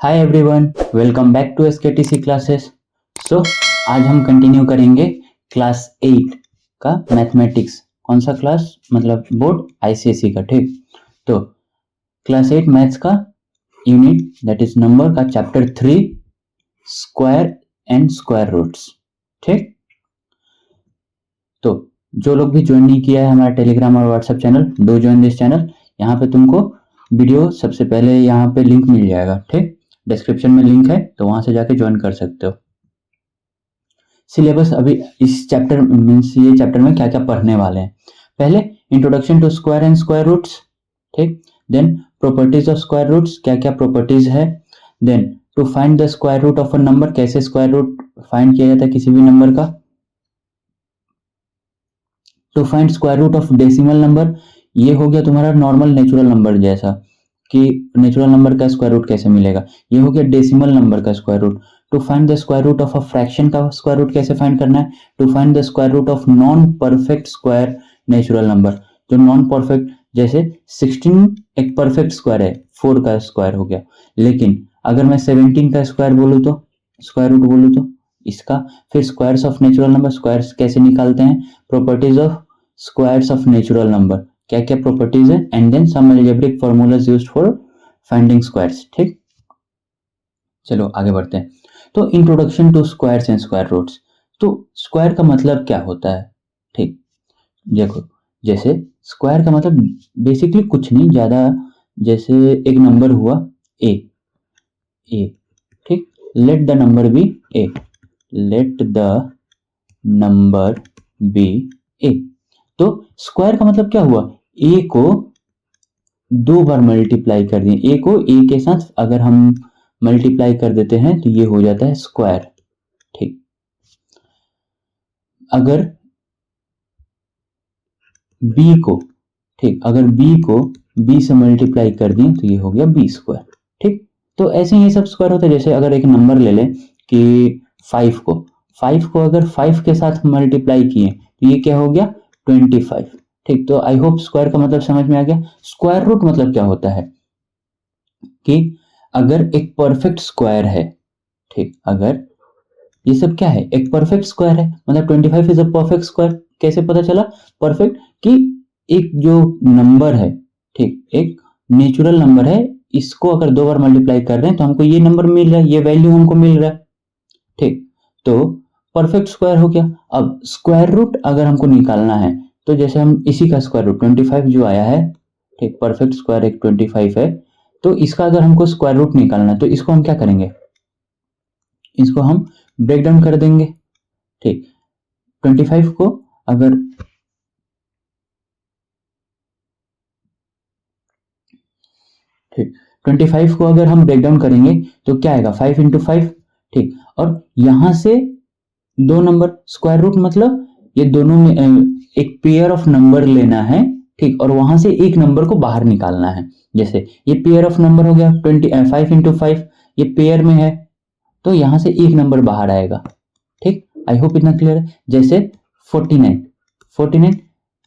Hi everyone, welcome back to SKTC classes. So आज हम continue करेंगे क्लास 8 का मैथमेटिक्स। कौन सा क्लास? मतलब बोर्ड आईसीएसई का। ठीक, तो क्लास 8 मैथ्स का यूनिट दैट इज नंबर का chapter 3 square and square roots. ठीक, तो जो लोग भी ज्वाइन नहीं किया है हमारा टेलीग्राम और WhatsApp channel, do join this channel. यहाँ पे तुमको वीडियो सबसे पहले यहाँ पे लिंक मिल जाएगा। ठीक, डिस्क्रिप्शन में लिंक है, तो वहां से जाके ज्वाइन कर सकते हो। सिलेबस अभी इस चैप्टर मीन्स ये चैप्टर में क्या क्या पढ़ने वाले हैं। पहले introduction to square and square roots. ठीक, then properties of square roots, क्या क्या प्रॉपर्टीज है। Then to find the square root of a number, कैसे स्क्वायर रूट फाइंड किया जाता है किसी भी नंबर का। To find square root of decimal number, ये हो गया तुम्हारा नॉर्मल नेचुरल नंबर जैसा कि नेचुरल नंबर का स्क्वायर रूट कैसे मिलेगा। ये हो गया डेसिमल नंबर का square root. To find the square root of a fraction का स्क्वायर रूट कैसे फाइंड करना है। To find the square root of non perfect square natural number, जो नॉन परफेक्ट, जैसे 16 एक परफेक्ट स्क्वायर है, 4 का स्क्वायर हो गया, लेकिन अगर मैं 17 का स्क्वायर बोलूँ तो, स्क्वायर रूट बोलूँ तो इसका। फिर squares of natural number, squares कैसे निकालते हैं। Properties of squares of natural number, क्या क्या प्रॉपर्टीज है। And then some algebraic formulas used for finding squares. ठीक, चलो आगे बढ़ते हैं। तो introduction to squares and square roots. तो स्क्वायर का मतलब क्या होता है। ठीक, देखो, जैसे स्क्वायर का मतलब बेसिकली कुछ नहीं ज्यादा, जैसे एक नंबर हुआ ए, ए, ठीक, let the number be A, let the number be A. तो स्क्वायर का मतलब क्या हुआ, ए को 2 बार मल्टीप्लाई कर दिए, ए को ए के साथ अगर हम मल्टीप्लाई कर देते हैं तो ये हो जाता है स्क्वायर। ठीक, अगर बी को, ठीक, अगर बी को बी से मल्टीप्लाई कर दिए तो ये हो गया बी स्क्वायर। ठीक, तो ऐसे ही सब स्क्वायर होता है। जैसे अगर एक नंबर ले लें कि 5 को अगर 5 के साथ मल्टीप्लाई किए तो ये क्या हो गया 25। ठीक, तो आई होप स्क्वायर का मतलब समझ में आ गया। स्क्वायर रूट मतलब क्या होता है कि अगर एक परफेक्ट स्क्वायर है, ठीक, अगर ये सब क्या है, एक परफेक्ट स्क्वायर है, मतलब 25 इज अ परफेक्ट स्क्वायर। कैसे पता चला परफेक्ट, कि एक जो नंबर है, ठीक, एक नेचुरल नंबर है, इसको अगर 2 बार मल्टीप्लाई कर रहे हैं तो हमको ये नंबर मिल रहा है, ये वैल्यू हमको मिल रहा है। ठीक, तो परफेक्ट स्क्वायर हो गया। अब स्क्वायर रूट अगर हमको निकालना है तो जैसे हम इसी का स्क्वायर रूट 25 जो आया है, ठीक, परफेक्ट स्क्वायर एक 25 है, तो इसका अगर हमको स्क्वायर रूट निकालना है तो इसको हम क्या करेंगे, इसको हम ब्रेक डाउन कर देंगे। ठीक, 25 को अगर, ठीक, 25 को अगर हम ब्रेक डाउन करेंगे तो क्या आएगा 5 इंटू 5। ठीक, और यहां से 2 नंबर, स्क्वायर रूट मतलब ये दोनों में एक पेयर ऑफ नंबर लेना है। ठीक, और वहां से एक नंबर को बाहर निकालना है। जैसे ये पेयर ऑफ नंबर हो गया 5 इंटू 5, ये पेयर में है तो यहां से एक नंबर बाहर आएगा। ठीक, आई होप इतना क्लियर है। जैसे 49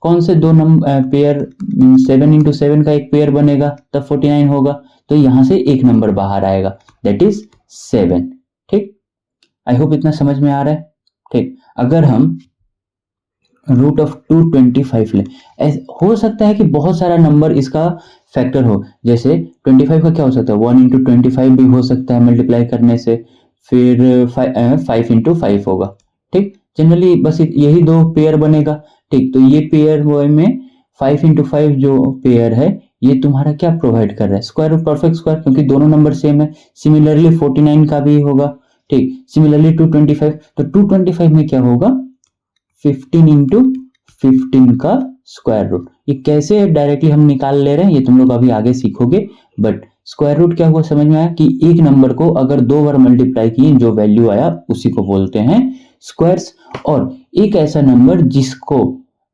कौन से 2 नंबर पेयर, 7 इंटू 7 का एक पेयर बनेगा तब 49 होगा, तो यहां से एक नंबर बाहर आएगा दैट इज 7। ठीक, आई होप इतना समझ में आ रहा है। ठीक, अगर हम रूट ऑफ 225 लें, हो सकता है कि बहुत सारा नंबर इसका फैक्टर हो। जैसे 25 का क्या हो सकता है, 1 इंटू 25 भी हो सकता है मल्टीप्लाई करने से, फिर 5 इंटू 5 होगा। ठीक, जनरली बस यही 2 पेयर बनेगा। ठीक, तो ये पेयर में 5 इंटू 5 जो पेयर है ये तुम्हारा क्या प्रोवाइड कर रहा है, स्क्वायर रूट परफेक्ट स्क्वायर, क्योंकि दोनों नंबर सेम है। सिमिलरली 49 का भी होगा। ठीक, सिमिलरली 225, तो 225 में क्या होगा 15 इंटू 15 का स्क्वायर रूट। ये कैसे डायरेक्टली हम निकाल ले रहे हैं ये तुम लोग अभी आगे सीखोगे, बट स्क्वायर रूट क्या हुआ समझ में आया कि एक नंबर को अगर 2 बार मल्टीप्लाई किए जो वैल्यू आया उसी को बोलते हैं स्क्वायर्स। और एक ऐसा नंबर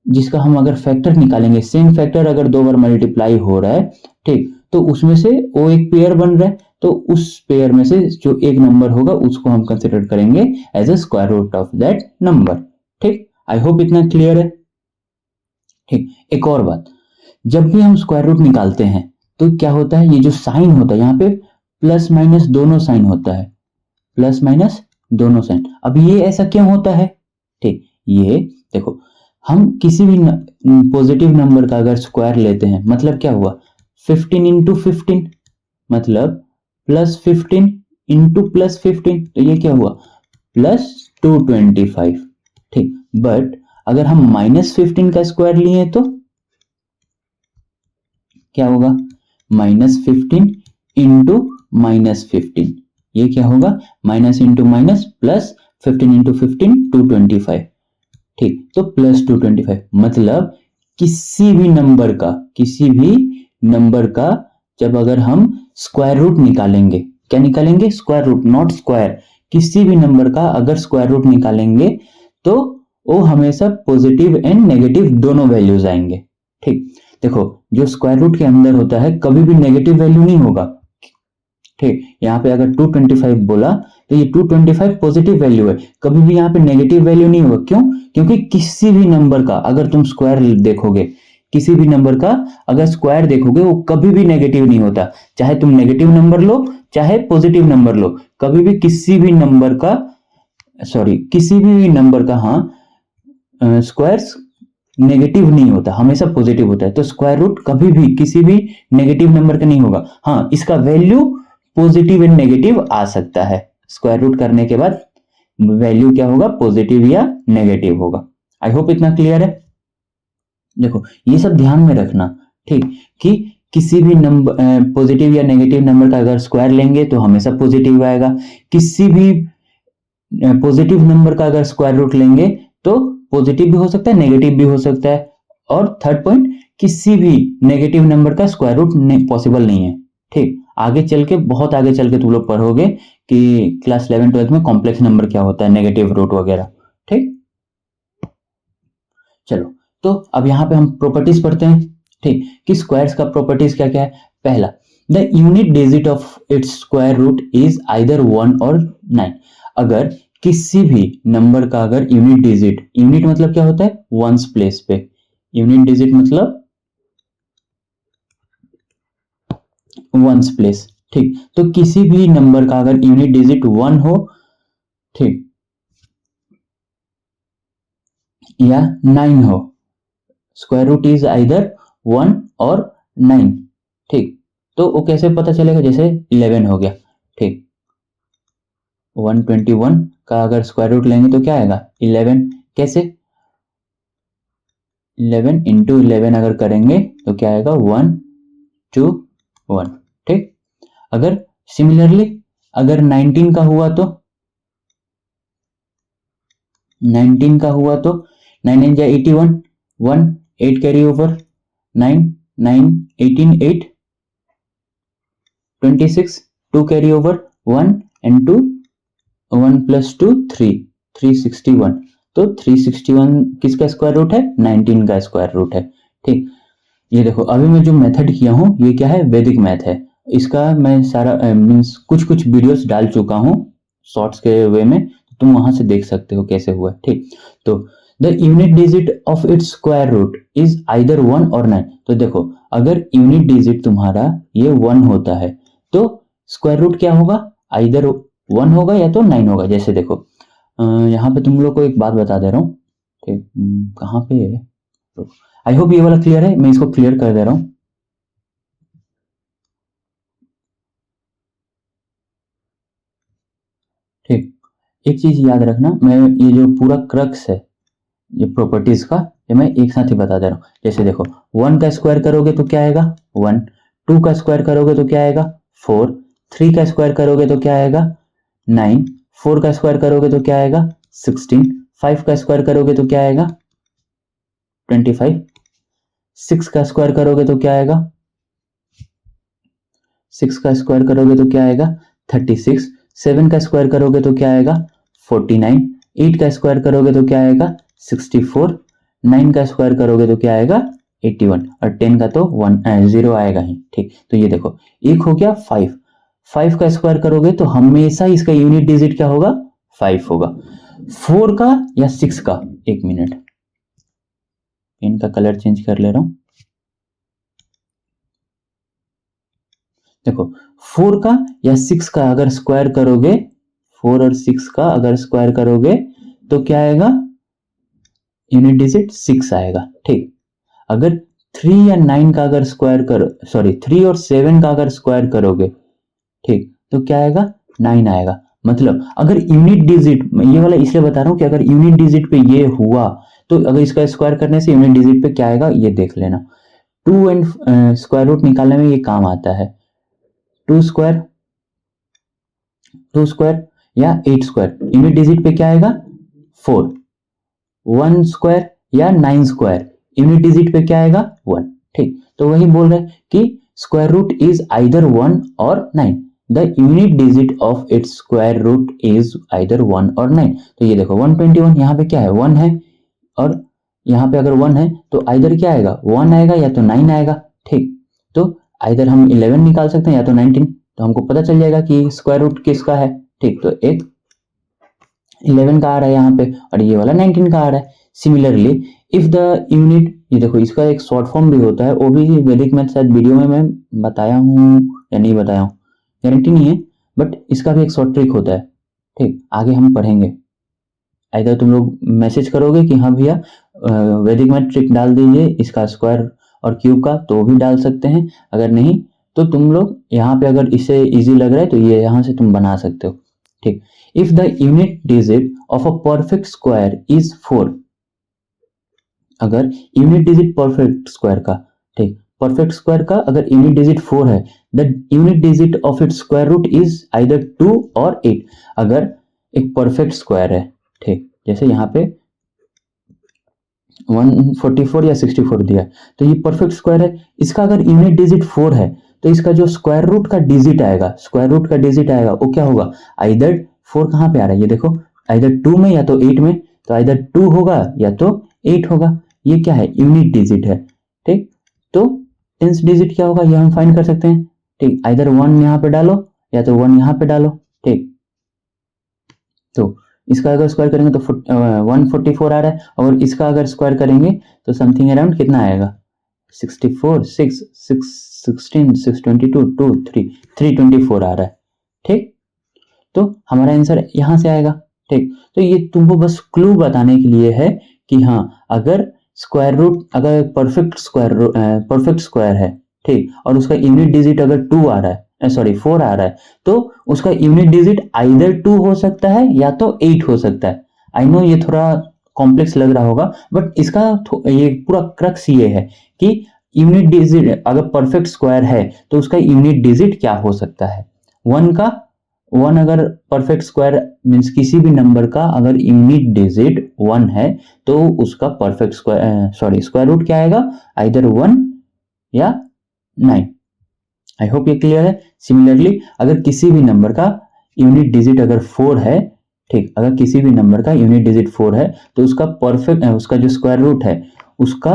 जिसका हम अगर फैक्टर निकालेंगे, सेम फैक्टर अगर 2 बार मल्टीप्लाई हो रहा है, ठीक, तो उसमें से वो एक पेयर बन रहा है, तो उस पेयर में से जो एक नंबर होगा उसको हम कंसिडर करेंगे as a square root of that number. ठीक, आई होप इतना क्लियर है। ठीक, एक और बात, जब भी हम स्क्वायर रूट निकालते हैं तो क्या होता है, ये जो साइन होता है यहाँ पे प्लस माइनस दोनों साइन होता है, प्लस माइनस दोनों साइन। अब ये ऐसा क्यों होता है? ठीक, ये देखो, हम किसी भी पॉजिटिव नंबर का अगर स्क्वायर लेते हैं, मतलब क्या हुआ, 15 इंटू 15, मतलब प्लस 15 इंटू प्लस 15, तो ये क्या हुआ, प्लस 225। ठीक, बट अगर हम माइनस 15 का स्क्वायर लिए तो क्या होगा, माइनस 15 इंटू माइनस 15, ये क्या होगा, minus into minus plus, 15 into 15 225। ठीक, तो प्लस 225, मतलब किसी भी नंबर का जब अगर हम स्क्वायर रूट निकालेंगे, क्या निकालेंगे, स्क्वायर रूट, नॉट स्क्वायर, किसी भी नंबर का अगर स्क्वायर रूट निकालेंगे तो वो हमेशा पॉजिटिव एंड नेगेटिव दोनों वैल्यूज आएंगे। ठीक, देखो जो स्क्वायर रूट के अंदर होता है कभी भी नेगेटिव वैल्यू नहीं होगा। ठीक, यहाँ पे अगर 225 बोला तो ये 225 पॉजिटिव वैल्यू है, कभी भी यहाँ पे नेगेटिव वैल्यू नहीं होगा। क्यों? क्योंकि किसी भी नंबर का अगर तुम स्क्वायर देखोगे, किसी भी नंबर का अगर स्क्वायर देखोगे वो कभी भी नेगेटिव नहीं होता, चाहे तुम नेगेटिव नंबर लो चाहे पॉजिटिव नंबर लो, कभी भी किसी भी नंबर का, हाँ, स्क्वायर्स नेगेटिव नहीं होता, हमेशा पॉजिटिव होता है। तो स्क्वायर रूट कभी भी किसी भी नेगेटिव नंबर का नहीं होगा। हाँ, इसका वैल्यू पॉजिटिव एंड नेगेटिव आ सकता है, स्क्वायर रूट करने के बाद वैल्यू क्या होगा, पॉजिटिव या नेगेटिव होगा। आई होप इतना क्लियर है। देखो ये सब ध्यान में रखना, ठीक, कि किसी भी नंबर पॉजिटिव या नेगेटिव नंबर का अगर स्क्वायर लेंगे तो हमेशा पॉजिटिव आएगा, किसी भी पॉजिटिव नंबर का अगर स्क्वायर रूट लेंगे तो पॉजिटिव भी हो सकता है, नेगेटिव भी हो सकता है। और थर्ड पॉइंट, किसी भी नेगेटिव नंबर का स्क्वायर रूट पॉसिबल नहीं है। ठीक, आगे चल के, बहुत आगे चल के तुम लोग पढ़ोगे कि क्लास 11-12 में कॉम्प्लेक्स नंबर क्या होता है, नेगेटिव रूट वगैरह। ठीक, चलो तो अब यहाँ पे हम प्रॉपर्टीज पढ़ते हैं। ठीक, कि स्क्वायर्स का प्रॉपर्टीज क्या क्या है। पहला, the unit digit of its square root is either 1 और 9। अगर किसी भी नंबर का अगर यूनिट डिजिट, यूनिट मतलब क्या होता है, वंस प्लेस पे, यूनिट डिजिट मतलब वंस प्लेस। ठीक, तो किसी भी नंबर का अगर यूनिट डिजिट 1 हो, ठीक, या 9 हो, स्क्वायर रूट इज आइदर 1 और 9। ठीक, तो वो कैसे पता चलेगा, जैसे 11 हो गया। ठीक, 121 का अगर स्क्वायर रूट लेंगे तो क्या आएगा, 11। कैसे, 11 इंटू 11 अगर करेंगे तो क्या आएगा, 1 2 1। ठीक, अगर सिमिलरली अगर 19 का हुआ तो 19 का हुआ तो 9 इन जा 81, 1 8 carry over, 9 9 18 8 26, 2 carry over, 1 and 2, 1 plus 2 3, 361। तो 361 किसका स्क्वायर रूट है, 19 का स्क्वायर रूट है। ठीक, ये देखो अभी मैं जो मेथड किया हूँ ये क्या है, वैदिक मैथ है। इसका मैं सारा मीन्स कुछ कुछ वीडियोस डाल चुका हूँ शॉर्ट्स के वे में, तुम वहां से देख सकते हो कैसे हुआ। ठीक, तो the unit digit of its square root is either 1 और 9। तो देखो अगर यूनिट डिजिट तुम्हारा ये 1 होता है तो स्क्वायर रूट क्या होगा, आइदर 1 होगा या तो 9 होगा। जैसे देखो यहाँ पे तुम लोग को एक बात बता दे रहा हूँ। ठीक, कहाँ पे है, आई होप ये वाला क्लियर है, मैं इसको क्लियर कर दे रहा हूँ। ठीक, एक चीज याद रखना, मैं ये जो पूरा क्रक्स है ये प्रॉपर्टीज का, ये मैं एक साथ ही बता दे रहा हूँ। जैसे देखो 1 का स्क्वायर करोगे तो क्या आएगा, 1, 2 का स्क्वायर करोगे तो क्या आएगा, 4, 3 का स्क्वायर करोगे तो क्या आएगा, 9, 4 का स्क्वायर करोगे तो क्या आएगा, 16, 5 का स्क्वायर करोगे तो क्या आएगा, 25, 6 का स्क्वायर करोगे तो क्या आएगा, 6 का स्क्वायर करोगे तो क्या आएगा, 36, 7 का स्क्वायर करोगे तो क्या आएगा, 49, 8 का स्क्वायर करोगे तो क्या आएगा, 64, 9 का स्क्वायर करोगे तो क्या आएगा, 81, और 10 का तो 0 आएगा ही। ठीक, तो ये देखो एक हो गया 5, 5 का स्क्वायर करोगे तो हमेशा इसका यूनिट डिजिट क्या होगा, 5 होगा। 4 का या 6 का, एक मिनट पेन का कलर चेंज कर ले रहा हूं। देखो 4 का या 6 का अगर स्क्वायर करोगे, 4 और 6 का अगर स्क्वायर करोगे तो क्या आएगा, यूनिट डिजिट 6 आएगा। ठीक, अगर 3 या 9 का अगर स्क्वायर करो, सॉरी 3 और 7 का अगर स्क्वायर करोगे, ठीक, तो क्या आएगा, 9 आएगा। मतलब अगर यूनिट डिजिट, ये वाला इसलिए बता रहा हूं कि अगर यूनिट डिजिट पे ये हुआ तो अगर इसका स्क्वायर करने से यूनिट डिजिट पे क्या आएगा ये देख लेना। 2 एंड स्क्वायर रूट निकालने में ये काम आता है। 2 स्क्वायर या 8 स्क्वायर, यूनिट डिजिट पे क्या आएगा 4। 1 स्क्वायर या 9 स्क्वायर, यूनिट डिजिट पे क्या आएगा 1। ठीक, तो वही बोल रहे हैं कि स्क्वायर रूट इज आइदर 1 और 9, the unit digit of its square root is either 1 और 9। तो ये देखो 121 यहाँ पे क्या है 1 है, और यहाँ पे अगर 1 है तो आइदर क्या आएगा 1 आएगा या तो 9 आएगा। ठीक, तो आइदर हम 11 निकाल सकते हैं या तो 19, तो हमको पता चल जाएगा कि स्क्वायर रूट किसका है। ठीक, तो एक 11 का आ रहा है यहाँ पे और ये वाला 19 का आ रहा है। सिमिलरली इफ द यूनिट, ये देखो इसका एक शॉर्ट फॉर्म भी होता है, वो भी वैदिक मैथ शायद वीडियो में मैं बताया हूँ या नहीं बताया हूँ, गारंटी नहीं है, बट इसका भी एक शॉर्ट ट्रिक होता है। ठीक, आगे हम पढ़ेंगे। आइदर तुम लोग मैसेज करोगे कि हाँ भैया वैदिक मैथ ट्रिक डाल दीजिए इसका स्क्वायर और क्यूब का, तो भी डाल सकते हैं। अगर नहीं तो तुम लोग यहाँ पे अगर इसे इजी लग रहा है तो ये यहाँ से तुम बना सकते हो। ठीक, if the unit digit of a perfect square is 4, अगर यूनिट डिजिट परफेक्ट स्क्वायर का, ठीक, परफेक्ट स्क्वायर का अगर यूनिट डिजिट 4 है, the unit digit of its square root is either 2 और 8। अगर एक परफेक्ट स्क्वायर है, ठीक, जैसे यहाँ पे 144 या 64 दिया, तो ये परफेक्ट स्क्वायर है, इसका अगर यूनिट डिजिट 4 है तो इसका जो स्क्वायर रूट का डिजिट आएगा, स्क्वायर रूट का डिजिट आएगा वो क्या होगा, आइदर 4 कहाँ पे आ रहा है ये देखो, आइदर 2 में या तो 8 में, तो आइदर 2 होगा या तो 8 होगा। ये क्या है, यूनिट डिजिट है। ठीक, तो टेंस डिजिट क्या होगा ये हम फाइंड कर सकते हैं। ठीक, आइदर 1 यहाँ पे डालो या तो 1 यहाँ पे डालो। ठीक, तो इसका अगर स्क्वायर करेंगे तो 144 आ रहा है, और इसका अगर स्क्वायर करेंगे तो समथिंग अराउंड कितना आएगा, 64, 6, 16, 622, 2, 3, 324 आ रहा है। ठीक, तो हमारा आंसर यहां से आएगा। ठीक, तो ये तुमको बस क्लू बताने के लिए है कि हाँ अगर स्क्वायर रूट, अगर परफेक्ट स्क्वायर है, ठीक, और उसका यूनिट डिजिट अगर 2 आ रहा है, सॉरी 4 आ रहा है, तो उसका यूनिट डिजिट आइदर 2 हो सकता है या तो 8 हो सकता है। आई नो ये थोड़ा कॉम्प्लेक्स लग रहा होगा, बट इसका ये पूरा क्रक्स ये है कि यूनिट डिजिट अगर परफेक्ट स्क्वायर है तो उसका यूनिट डिजिट क्या हो सकता है। 1 अगर परफेक्ट स्क्वायर मीन्स किसी भी नंबर का अगर यूनिट डिजिट 1 है तो उसका परफेक्ट स्क्वायर स्क्वायर रूट क्या आएगा, आइदर 1 या 9। आई होप ये क्लियर है। सिमिलरली अगर किसी भी नंबर का यूनिट डिजिट अगर 4 है, ठीक, अगर किसी भी नंबर का यूनिट डिजिट 4 है तो उसका जो स्क्वायर रूट है उसका,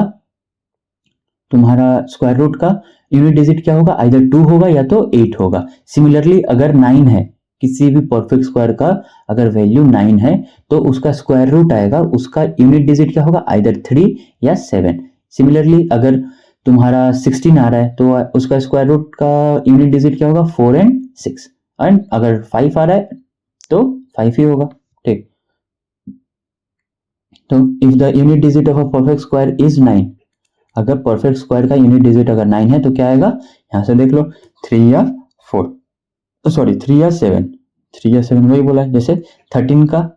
तुम्हारा स्क्वायर रूट का यूनिट डिजिट क्या होगा, आइदर 2 होगा या तो 8 होगा। सिमिलरली अगर 9 है, किसी भी परफेक्ट स्क्वायर का अगर वैल्यू 9 है तो उसका स्क्वायर रूट आएगा, उसका यूनिट डिजिट क्या होगा, आइदर 3 या 7। सिमिलरली अगर तुम्हारा 16 आ रहा है तो उसका स्क्वायर रूट का यूनिट डिजिट क्या होगा, 4 एंड 6, एंड अगर 5 आ रहा है तो 5 ही होगा। ठीक, तो if the unit digit of a perfect square is 9, अगर परफेक्ट स्क्वायर का यूनिट डिजिट अगर 9 है तो क्या आएगा, यहां से देख लो 3 या 4, सॉरी 3 या 7, 3 या 7 वही बोला है। जैसे 13 का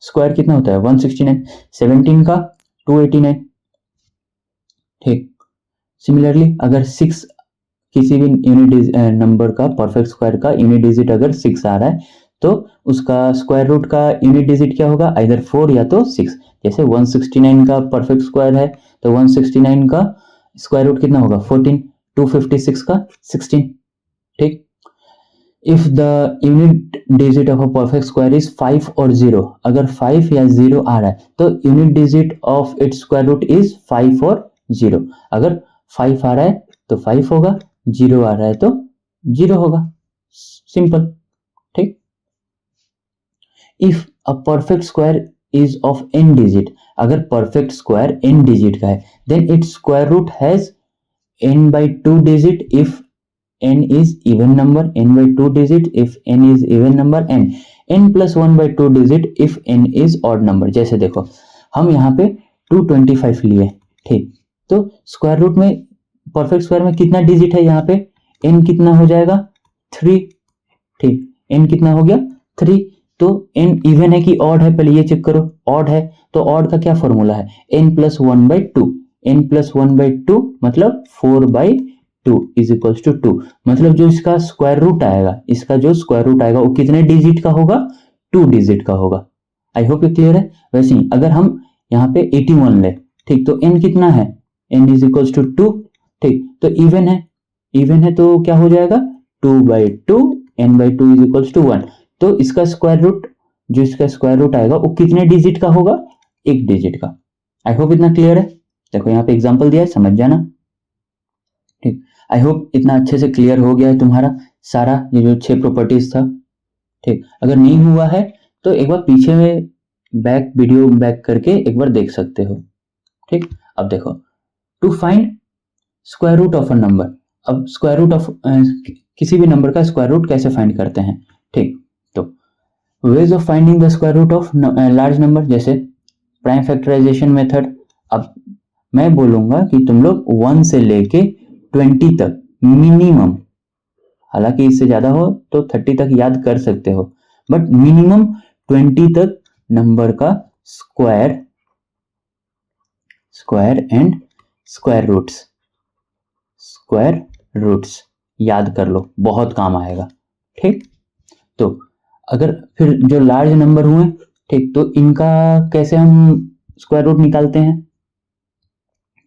स्क्वायर कितना होता है 169, 17 का 289। ठीक, सिमिलरली अगर 6, किसी भी यूनिट नंबर का परफेक्ट स्क्वायर का यूनिट डिजिट अगर 6 आ रहा है तो उसका स्क्वायर रूट का यूनिट डिजिट क्या होगा, आइदर 4 या तो 6। जैसे 169 का परफेक्ट स्क्वायर है तो 169 का स्क्वायर रूट कितना होगा 14, 256 का 16। ठीक, if the unit digit of a perfect square is 5 और 0, अगर 5 या 0 आ रहा है तो unit digit of its square root is 5 और 0। अगर 5 आ रहा है तो 5 होगा, 0 आ रहा है तो 0 होगा, सिंपल। ठीक, if a perfect square is of n digit, अगर परफेक्ट स्क्वायर n डिजिट का है then its square root has n by 2 digit if n is even number, n by 2 digit if n is even number, and n plus 1 by 2 digit if n is odd number। जैसे देखो हम यहाँ पे 225 लिए, ठीक, तो square root में perfect square में कितना डिजिट है यहाँ पे, n कितना हो जाएगा 3, ठीक, n कितना हो गया 3। तो n इवन है कि ऑड है, पहले ये चेक करो, ऑड है तो ऑड का क्या फॉर्मूला है, n plus 1 by 2, n plus 1 by 2 मतलब 4 बाई 2 इज इक्वल्स टू 2, मतलब जो इसका स्क्वायर रूट आएगा, इसका जो स्क्वायर रूट आएगा वो कितने डिजिट का होगा, 2 डिजिट का होगा। आई होप ये क्लियर है। वैसे ही अगर हम यहाँ पे 81 ले, ठीक, तो n कितना है, n इज इक्वल्स टू 2, ठीक, तो इवन है, इवन है तो क्या हो जाएगा 2 by 2, n by 2 is equals to 1, तो इसका स्क्वायर रूट, जो इसका स्क्वायर रूट आएगा वो कितने डिजिट का होगा, 1 डिजिट का। आई होप इतना क्लियर है। देखो यहाँ पे एग्जांपल दिया है, समझ जाना, ठीक। आई होप इतना अच्छे से क्लियर हो गया है तुम्हारा सारा ये जो 6 प्रॉपर्टीज था, ठीक। अगर नहीं हुआ है तो एक बार पीछे में बैक वीडियो बैक करके एक बार देख सकते हो, ठीक। अब देखो, to find square root of a number, अब स्क्वायर रूट ऑफ किसी भी नंबर का स्क्वायर रूट कैसे फाइंड करते हैं, ठीक। तो ways of finding the square root of large number, जैसे प्राइम फैक्टराइजेशन मेथड। अब मैं बोलूंगा कि तुम लोग 1 से लेके 20 तक मिनिमम, हालांकि इससे ज्यादा हो तो 30 तक याद कर सकते हो, बट मिनिमम 20 तक नंबर का स्क्वायर एंड स्क्वायर रूट्स याद कर लो, बहुत काम आएगा, ठीक। तो अगर फिर जो लार्ज नंबर हुए, ठीक, तो इनका कैसे हम स्क्वायर रूट निकालते हैं,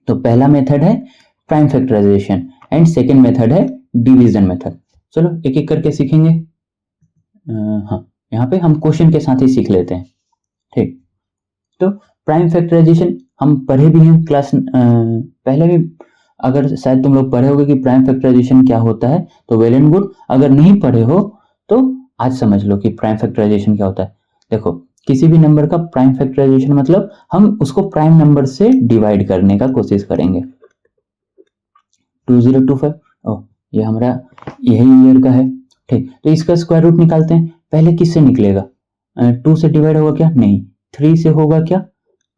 तो पहला मेथड है prime factorization and second method है डिवीजन मेथड। चलो एक एक करके सीखेंगे। हाँ, यहाँ पे हम क्वेश्चन के साथ ही सीख लेते हैं, ठीक। तो प्राइम फैक्टराइजेशन हम पढ़े भी हैं क्लास पहले भी, अगर शायद तुम लोग पढ़े होगे कि प्राइम फैक्टराइजेशन क्या होता है, तो वेल एंड गुड। अगर नहीं पढ़े हो तो आज समझ लो कि प्राइम फैक्टराइजेशन क्या होता है। देखो, किसी भी नंबर का प्राइम फैक्टराइजेशन मतलब हम उसको प्राइम नंबर से डिवाइड करने का कोशिश करेंगे। 2025, ओह ये हमारा यही ईयर का है, ठीक। तो इसका स्क्वायर रूट निकालते हैं, पहले किससे निकलेगा, 2 से डिवाइड होगा क्या, नहीं, 3 से होगा क्या,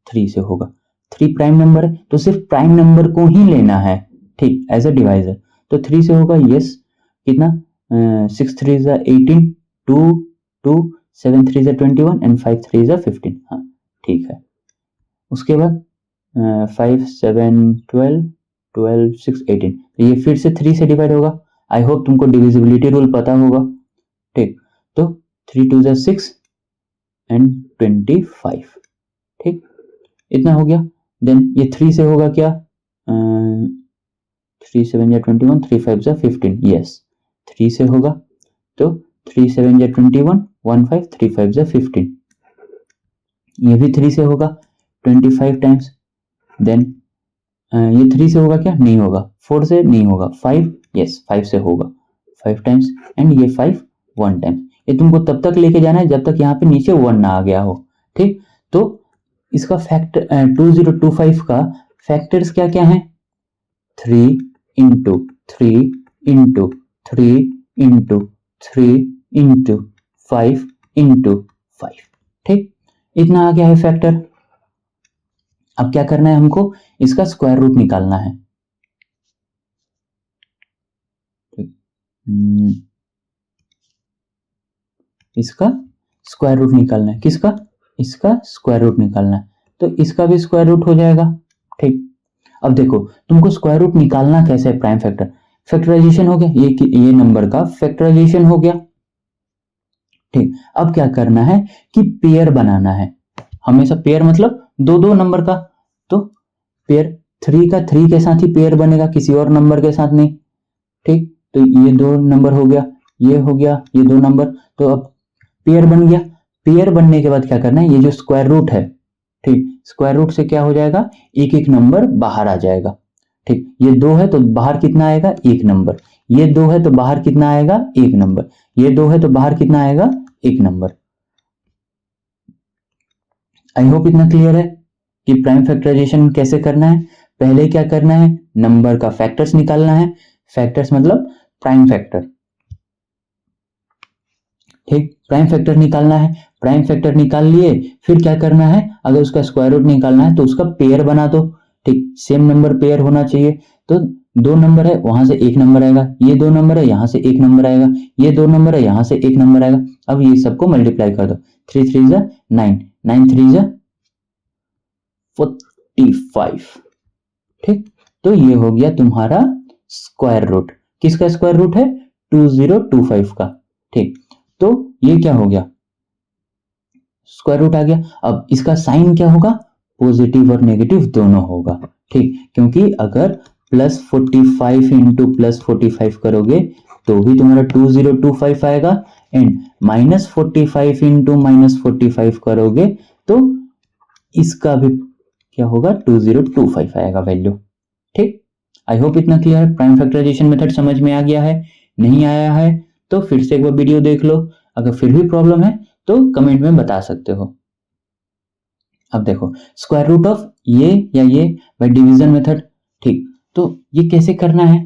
3 से होगा, 3 प्राइम नंबर है तो सिर्फ प्राइम नंबर को ही लेना है, ठीक, एज अ डिवाइजर। तो 3 से होगा, यस, कितना, 6 3 is 18, 2 2 7 3 is 21 एंड 5 3 is 15, हाँ ठीक है। उसके बाद 5 7 12 12 6 18, तो ये फिर से 3 से डिवाइड होगा। आई होप तुमको डिविजिबिलिटी रूल पता होगा, ठीक। तो 3 2 is 6 एंड 25, ठीक, इतना हो गया। देन ये 3 से होगा क्या, 3 7 या 21, 3 5 या 15, यस 3 से होगा, तो 3 7 या 21, 1 5 3 5 या 15, ये भी 3 से होगा 25 टाइम्स। देन ये 3 से होगा क्या, नहीं होगा, 4 से नहीं होगा, 5, यस 5 से होगा 5 टाइम्स, एंड ये 5 1 टाइम्स। ये तुमको तब तक लेके जाना है जब तक यहाँ पे नीचे 1 ना आ गया हो, ठीक। तो इसका फैक्टर 2025 का फैक्टर्स क्या क्या है, 3 into 3 into 3 into 3 into 5 into 5, ठीक, इतना आ गया है फैक्टर। अब क्या करना है हमको, इसका स्क्वायर रूट निकालना है, इसका स्क्वायर रूट निकालना है, किसका, इसका स्क्वायर रूट निकालना है, तो इसका भी स्क्वायर रूट हो जाएगा, ठीक। अब देखो तुमको स्क्वायर रूट निकालना कैसे है, प्राइम फैक्टर फैक्टराइजेशन हो गया, ये नंबर का फैक्टराइजेशन हो गया, ठीक। अब क्या करना है कि पेयर बनाना है, हमेशा पेयर मतलब दो दो नंबर का, तो पेयर 3 का 3 के साथ ही पेयर बनेगा, किसी और नंबर के साथ नहीं, ठीक। तो ये 2 नंबर हो गया, ये हो गया, ये 2 नंबर, तो अब पेयर बन गया। पेयर बनने के बाद क्या करना है, ये जो स्क्वायर रूट है, ठीक, स्क्वायर रूट से क्या हो जाएगा, एक एक नंबर बाहर आ जाएगा, ठीक। ये 2 है तो बाहर कितना आएगा, 1 नंबर, ये 2 है तो बाहर कितना आएगा, 1 नंबर, ये 2 है तो बाहर कितना आएगा, 1 नंबर। आई होप इतना क्लियर है कि प्राइम फैक्टराइजेशन कैसे करना है। पहले क्या करना है, नंबर का फैक्टर्स निकालना है, फैक्टर्स मतलब प्राइम फैक्टर। ठीक, प्राइम फैक्टर निकालना है, प्राइम फैक्टर निकाल लिए, फिर क्या करना है, अगर उसका स्क्वायर रूट निकालना है तो उसका पेयर बना दो। ठीक, सेम नंबर पेयर होना चाहिए। तो दो नंबर है, वहां से एक नंबर आएगा, ये दो नंबर है, यहाँ से एक नंबर आएगा, ये दो नंबर है, यहाँ से एक नंबर आएगा। अब ये सबको मल्टीप्लाई कर दो, 3 3 जा 9, 9 3 जा 45। ठीक, तो ये हो गया तुम्हारा स्क्वायर रूट। किसका स्क्वायर रूट है? 2025 का। ठीक, तो ये क्या हो गया, स्क्वायर रूट आ गया। अब इसका साइन क्या होगा? पॉजिटिव और नेगेटिव दोनों होगा। ठीक, क्योंकि अगर +45 इंटू +45 करोगे तो भी तुम्हारा 2025 आएगा, एंड -45 इंटू -45 करोगे तो इसका भी क्या होगा? 2025 आएगा वैल्यू। ठीक, आई होप इतना क्लियर है। प्राइम फैक्टराइजेशन मेथड समझ में आ गया है? नहीं आया है तो फिर से एक बार वीडियो देख लो, अगर फिर भी प्रॉब्लम है तो कमेंट में बता सकते हो। अब देखो, स्क्वायर रूट ऑफ ये या ये बाय डिवीजन मेथड। ठीक, तो ये कैसे करना है?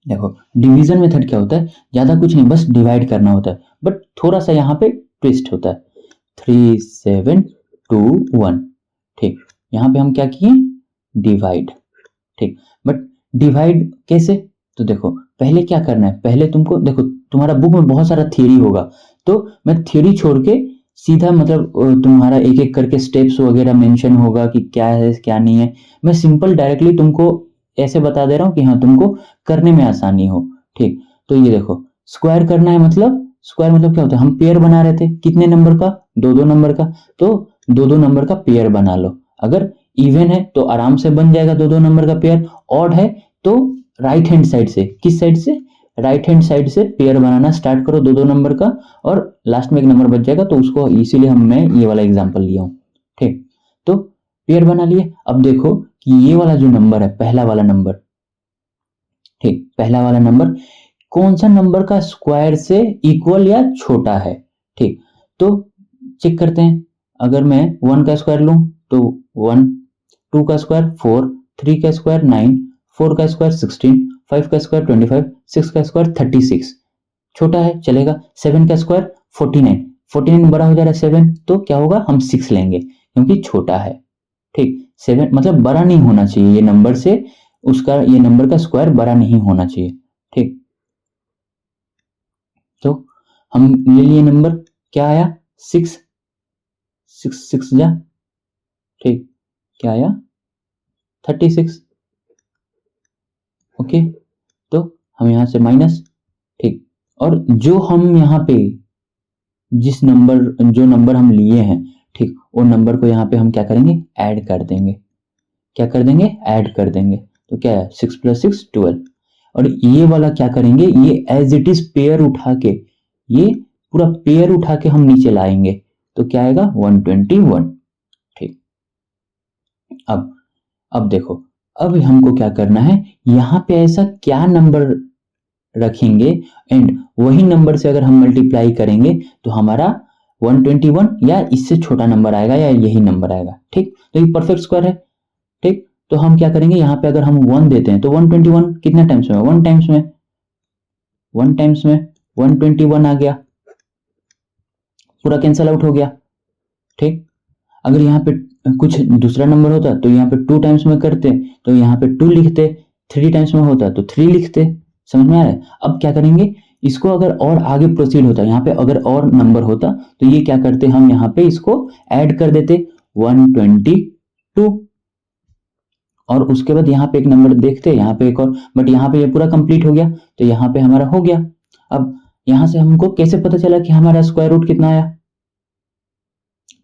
देखो, डिवीजन मेथड क्या होता है, ज्यादा कुछ नहीं, बस डिवाइड करना होता है, बट थोड़ा सा यहाँ पे ट्विस्ट होता है। 3 7 2 1। ठीक, यहाँ पे हम क्या किए? डिवाइड। ठीक, बट डिवाइड कैसे? तो देखो, पहले क्या करना है, पहले तुमको देखो, तुम्हारा बुक में बहुत सारा थ्योरी होगा, तो मैं थ्योरी छोड़ के सीधा मतलब तुम्हारा एक एक करके स्टेप्स वगैरह मेंशन होगा कि क्या है क्या नहीं है। मैं सिंपल डायरेक्टली तुमको ऐसे बता दे रहा हूँ कि हाँ तुमको करने में आसानी हो। ठीक, तो ये देखो, स्क्वायर करना है, मतलब स्क्वायर मतलब क्या होता है, हम पेयर बना रहे थे कितने नंबर का? दो दो नंबर का, तो दो दो नंबर का पेयर बना लो। अगर इवन है तो आराम से बन जाएगा दो दो नंबर का पेयर, ऑड है तो राइट हैंड साइड से, किस साइड से? राइट हैंड साइड से पेयर बनाना स्टार्ट करो दो दो नंबर का, और लास्ट में एक नंबर बच जाएगा, तो उसको इसीलिए मैं ये वाला एग्जांपल लिया हूँ। ठीक, तो पेयर बना लिए। अब देखो कि ये वाला जो नंबर है, पहला वाला नंबर, ठीक, पहला वाला नंबर कौन सा नंबर का स्क्वायर से इक्वल या छोटा है? ठीक, तो चेक करते हैं। अगर मैं 1 का स्क्वायर लूं तो 1, 2 का स्क्वायर 4, 3 का स्क्वायर 9, 4 का स्क्वायर 16, 5 का स्क्वायर 25, 6 का स्क्वायर 36। छोटा है चलेगा। 7 का स्क्वायर 49, 49 बड़ा हो जा रहा है 7, तो क्या होगा? हम 6 लेंगे क्योंकि छोटा है। ठीक, 7 मतलब बड़ा नहीं होना चाहिए ये नंबर से, उसका ये नंबर का स्क्वायर बड़ा नहीं होना चाहिए। ठीक, तो हम ले लिए नंबर, क्या आया? 6, 6 6 जा, ठीक, क्या आया? 36। ओके, तो हम यहां से माइनस। ठीक, और जो हम यहाँ पे जो नंबर हम लिए हैं, ठीक, वो नंबर को यहाँ पे हम क्या करेंगे? ऐड कर देंगे। क्या कर देंगे? ऐड कर देंगे। तो क्या है? 6 + 6 12। और ये वाला क्या करेंगे? ये एज इट इज पेयर उठा के, ये पूरा पेयर उठा के हम नीचे लाएंगे, तो क्या आएगा? 121। ठीक, अब देखो, अब हमको क्या करना है, यहाँ पे ऐसा क्या नंबर रखेंगे, एंड वही नंबर से अगर हम मल्टीप्लाई करेंगे तो हमारा 121 या इससे छोटा नंबर आएगा या यही नंबर आएगा। ठीक, तो ये परफेक्ट स्क्वायर है। ठीक, तो हम क्या करेंगे, यहाँ पे अगर हम 1 देते हैं तो 121 कितने टाइम्स में? 1 टाइम्स में, 1 टाइम्स में 121 आ गया, पूरा कैंसल आउट हो गया। ठीक, अगर यहाँ पे कुछ दूसरा नंबर होता तो यहाँ पे 2 टाइम्स में करते तो यहाँ पे 2 लिखते, 3 टाइम्स में होता तो 3 लिखते। समझ में आ रहा है? अब क्या करेंगे, इसको अगर और आगे प्रोसीड होता, यहाँ पे अगर और नंबर होता तो ये क्या करते, हम यहाँ पे इसको ऐड कर देते 122, और उसके बाद यहाँ पे एक नंबर देखते, यहाँ पे एक और, बट यहाँ पे ये पूरा कंप्लीट हो गया, तो यहाँ पे हमारा हो गया। अब यहाँ से हमको कैसे पता चला कि हमारा स्क्वायर रूट कितना आया?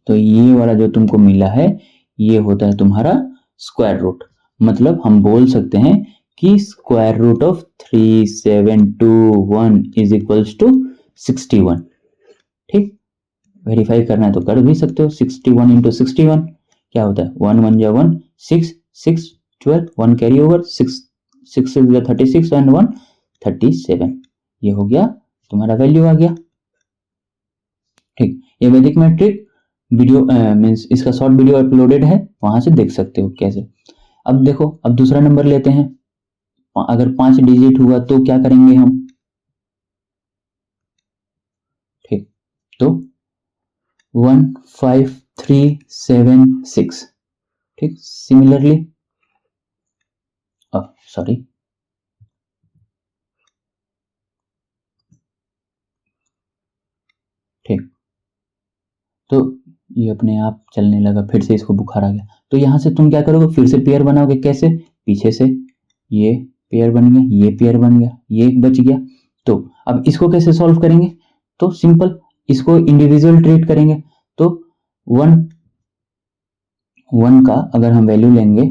तो ये वाला जो तुमको मिला है, ये होता है तुम्हारा स्क्वायर रूट। मतलब हम बोल सकते हैं कि square root of 3721 is equals to 61। ठीक, वेरीफाई करना है तो कर भी सकते हो। 61 इंटू 61 क्या होता है? 1 1 जा 1, 6 6 12, 1 कैरी ओवर, 6 6 जा 36 एंड 1 37। ये हो गया तुम्हारा वैल्यू आ गया। ठीक, ये वैदिक मैट्रिक वीडियो मीन्स इसका शॉर्ट वीडियो अपलोडेड है, वहां से देख सकते हो कैसे। अब देखो, अब दूसरा नंबर लेते हैं अगर 5 डिजिट हुआ तो क्या करेंगे हम, ठीक, तो 15376, ठीक। सिमिलरली सॉरी, ठीक, तो ये अपने आप चलने लगा, फिर से इसको बुखार आ गया। तो यहां से तुम क्या करोगे, फिर से पेयर बनाओगे। कैसे, पीछे से ये पेयर बन गया, ये पेयर बन गया, ये एक बच गया। तो अब इसको कैसे सॉल्व करेंगे, तो सिंपल, इसको इंडिविजुअल ट्रीट करेंगे। तो 1 का अगर हम वैल्यू लेंगे,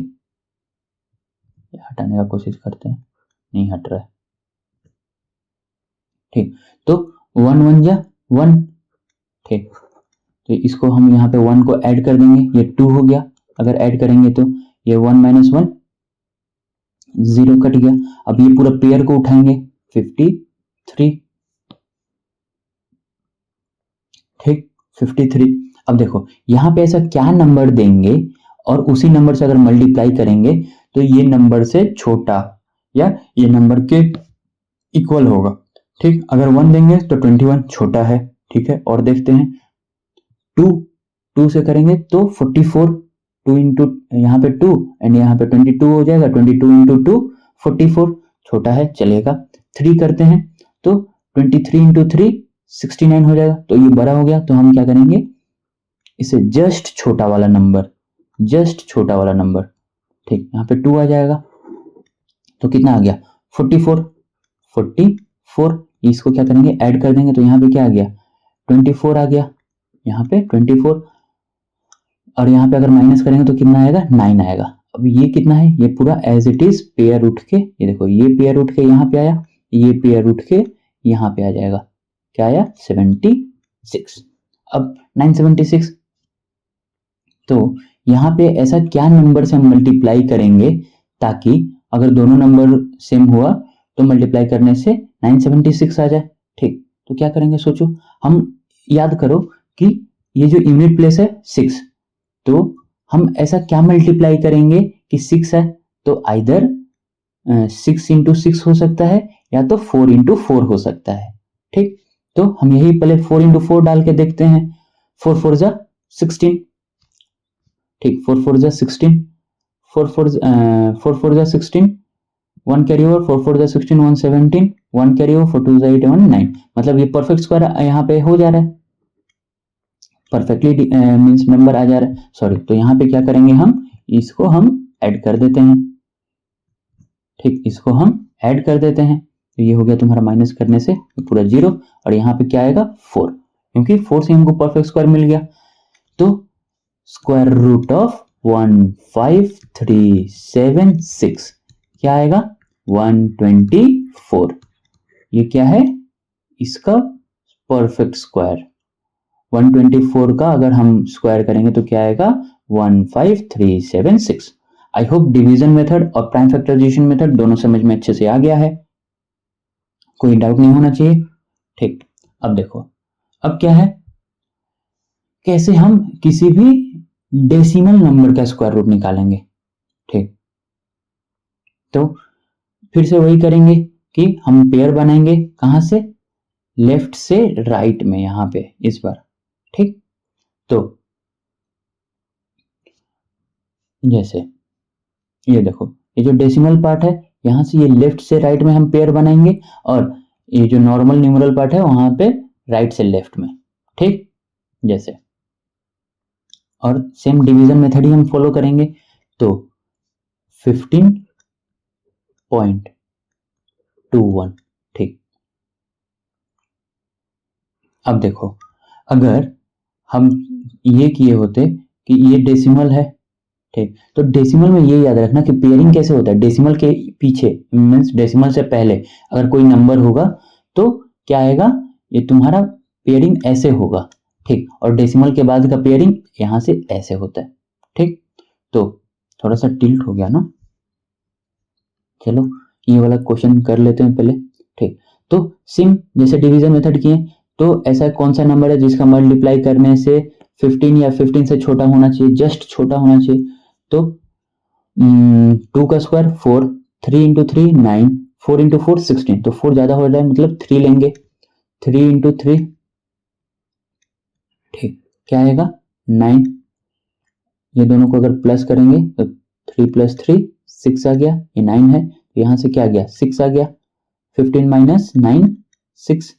हटाने का कोशिश करते हैं, नहीं हट रहा है, ठीक। तो 1 1 जा 1, ठीक। तो इसको हम यहाँ पे 1 को ऐड कर देंगे, ये 2 हो गया। अगर ऐड करेंगे तो ये 1 - 1 0 कट गया। अब ये पूरा पेयर को उठाएंगे 53, ठीक, 53। अब देखो यहाँ पे ऐसा क्या नंबर देंगे और उसी नंबर से अगर मल्टीप्लाई करेंगे तो ये नंबर से छोटा या ये नंबर के इक्वल होगा, ठीक। अगर 1 देंगे तो 21 छोटा है, ठीक है। और देखते हैं 2 से करेंगे तो 44, 2 इंटू यहाँ पे 2 एंड यहाँ पे 22 हो जाएगा, 22 इंटू 2 44, छोटा है, चलेगा। 3 करते हैं तो 23 इंटू 3 69 हो जाएगा, तो ये बड़ा हो गया। तो हम क्या करेंगे, इसे जस्ट छोटा वाला नंबर, जस्ट छोटा वाला नंबर, ठीक, यहाँ पे 2 आ जाएगा। तो कितना आ गया, 44, 44। इसको क्या करेंगे, ऐड कर देंगे, तो यहाँ पे क्या आ गया, 24 आ गया, यहाँ पे 24। और यहाँ पे अगर माइनस करेंगे तो कितना आएगा, 9 आएगा। अब ये कितना है, ये पूरा एज इट इज पेयर उठ के, ये देखो ये पेयर उठ के यहाँ पे आया, ये पेयर उठ के यहाँ पे आ जाएगा, क्या आया, 76। अब 976, तो यहाँ पे ऐसा क्या नंबर से हम मल्टीप्लाई करेंगे ताकि अगर दोनों नंबर सेम हुआ तो मल्टीप्लाई करने से 976 आ जाए, ठीक। तो क्या करेंगे, सोचो, हम याद करो कि ये जो यूनिट प्लेस है 6, तो हम ऐसा क्या मल्टीप्लाई करेंगे कि 6 है, तो आइदर 6 इंटू 6 हो सकता है या तो 4 इंटू 4 हो सकता है, ठीक। तो हम यही पहले 4 इंटू 4 डाल के देखते हैं। 4 4 जा 16, ठीक, 4 4 जा 16, 4 4 जा 16, 1 कैरी ओवर, 4 4 जा 16, 117, 1 कैरी ओवर, 4 2 जा 8 1 9। मतलब ये परफेक्ट स्क्वायर यहाँ पे हो जा रहा है, परफेक्टली मींस नंबर आ जा रहा है, सॉरी। तो यहाँ पे क्या करेंगे, हम इसको हम ऐड कर देते हैं, ठीक, इसको हम ऐड कर देते हैं। तो ये हो गया तुम्हारा, माइनस करने से पूरा 0, और यहाँ पे क्या आएगा, 4, क्योंकि 4 से हमको परफेक्ट स्क्वायर मिल गया। तो स्क्वायर रूट ऑफ 15376 क्या आएगा, 124। ये क्या है, इसका परफेक्ट स्क्वायर। 124 का अगर हम स्क्वायर करेंगे तो क्या आएगा, 15376। आई होप डिवीजन मेथड और प्राइम फैक्टराइजेशन मेथड दोनों समझ में अच्छे से आ गया है, कोई डाउट नहीं होना चाहिए, ठीक। अब देखो, अब क्या है, कैसे हम किसी भी डेसिमल नंबर का स्क्वायर रूट निकालेंगे, ठीक। तो फिर से वही करेंगे कि हम पेयर बनाएंगे, कहां से, लेफ्ट से राइट में, यहां पे इस बार, ठीक। तो जैसे ये देखो, ये जो डेसिमल पार्ट है यहां से ये लेफ्ट से राइट में हम पेयर बनाएंगे, और ये जो नॉर्मल न्यूमरल पार्ट है वहां पे राइट से लेफ्ट में, ठीक, जैसे। और सेम डिवीजन मेथड ही हम फॉलो करेंगे। तो 15.21, ठीक। अब देखो, अगर हम ये किए होते कि ये डेसिमल है, ठीक, तो डेसिमल में ये याद रखना कि पेयरिंग कैसे होता है, डेसिमल के पीछे मींस डेसिमल से पहले अगर कोई नंबर होगा तो क्या आएगा, ये तुम्हारा पेयरिंग ऐसे होगा, ठीक। और डेसिमल के बाद का पेयरिंग यहां से ऐसे होता है, ठीक। तो थोड़ा सा टिल्ट हो गया ना, चलो ये वाला क्वेश्चन कर लेते हैं पहले, ठीक। तो सिम जैसे डिवीजन मेथड किए, तो ऐसा कौन सा नंबर है जिसका मल्टीप्लाई करने से 15 या 15 से छोटा होना चाहिए, जस्ट छोटा होना चाहिए। तो 2 का स्क्वायर 4, 3 इंटू 3 9, 4 इंटू 4 16, तो 4 ज्यादा हो रहा है मतलब 3 लेंगे, 3 इंटू 3, ठीक, क्या आएगा 9। ये दोनों को अगर प्लस करेंगे तो 3 प्लस 3 6 आ गया, ये 9 है तो यहाँ से क्या आ गया 6 आ गया, 15 माइनस 9 6।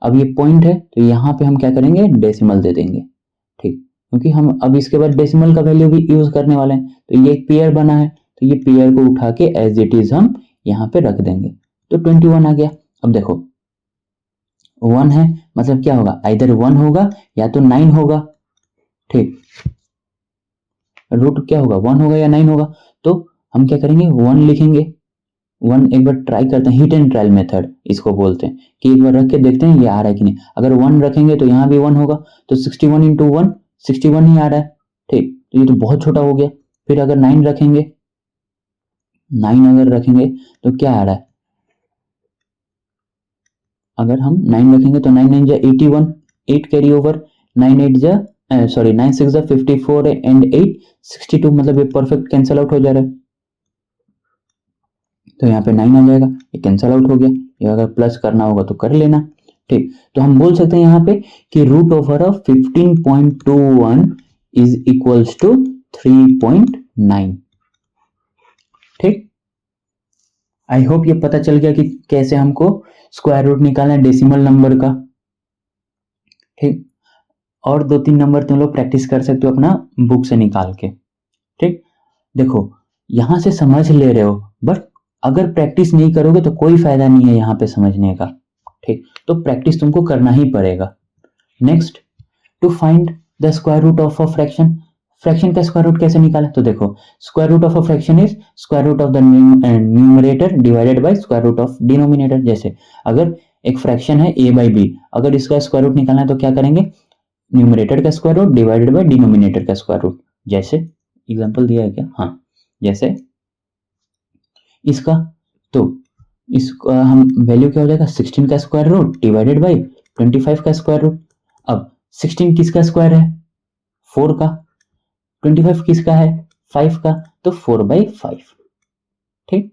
अब ये पॉइंट है तो यहाँ पे हम क्या करेंगे डेसिमल दे देंगे, ठीक, क्योंकि हम अब इसके बाद डेसिमल का वैल्यू भी यूज करने वाले हैं। तो ये एक पेयर बना है तो ये पेयर को उठा के एज इट इज हम यहाँ पे रख देंगे, तो 21 आ गया। अब देखो 1 है मतलब क्या होगा, आइदर 1 होगा या तो 9 होगा, ठीक, रूट क्या होगा 1 होगा या 9 होगा, तो हम क्या करेंगे 1 लिखेंगे। 1 एक बार ट्राई करते हैं, हिट एंड ट्रायल मेथड इसको बोलते हैं कि एक बार रख के देखते हैं ये आ रहा है कि नहीं। अगर 1 रखेंगे तो यहाँ भी 1 होगा, तो 61 इंटू 1 61 ही आ रहा है, ठीक, तो ये तो बहुत छोटा हो गया। फिर अगर 9 रखेंगे, 9 अगर रखेंगे तो क्या आ रहा है, अगर हम 9 रखेंगे तो 9 9 जा 81, 8 कैरी ओवर, 9 8 जा 9 6 जा 54 एंड 8 62, मतलब ये परफेक्ट कैंसिल आउट हो जा रहा है, तो यहाँ पे 9 आ जाएगा, ये कैंसिल आउट हो गया। ये अगर प्लस करना होगा तो कर लेना, ठीक। तो हम बोल सकते हैं यहाँ पे कि root over of 15.21 is equals to 3.9, ठीक। आई होप ये पता चल गया कि कैसे हमको स्क्वायर रूट निकालना है डेसिमल नंबर का, ठीक। और 2-3 नंबर तुम लोग प्रैक्टिस कर सकते हो अपना बुक से निकाल के, ठीक। देखो यहां से समझ ले रहे हो, बट अगर प्रैक्टिस नहीं करोगे तो कोई फायदा नहीं है यहाँ पे समझने का, ठीक, तो प्रैक्टिस तुमको करना ही पड़ेगा। Next, to find the square root of a fraction. Fraction का स्क्वायर रूट कैसे निकालें, तो देखो square root of a fraction is square root of the numerator divided by square root of denominator. जैसे अगर एक फ्रैक्शन है a बाई बी, अगर इसका स्क्वायर रूट निकालना है तो क्या करेंगे, न्यूमरेटर का square root divided by denominator का स्क्वायर रूट। जैसे एग्जांपल दिया है क्या, हाँ, जैसे इसका, तो इसका हम वैल्यू क्या हो जाएगा 16 का स्क्वायर रूट डिवाइडेड बाई 25 का स्क्वायर रूट। अब 16 किसका स्क्वायर है 4 का, 25 किसका है 5 का, तो 4/5, ठीक।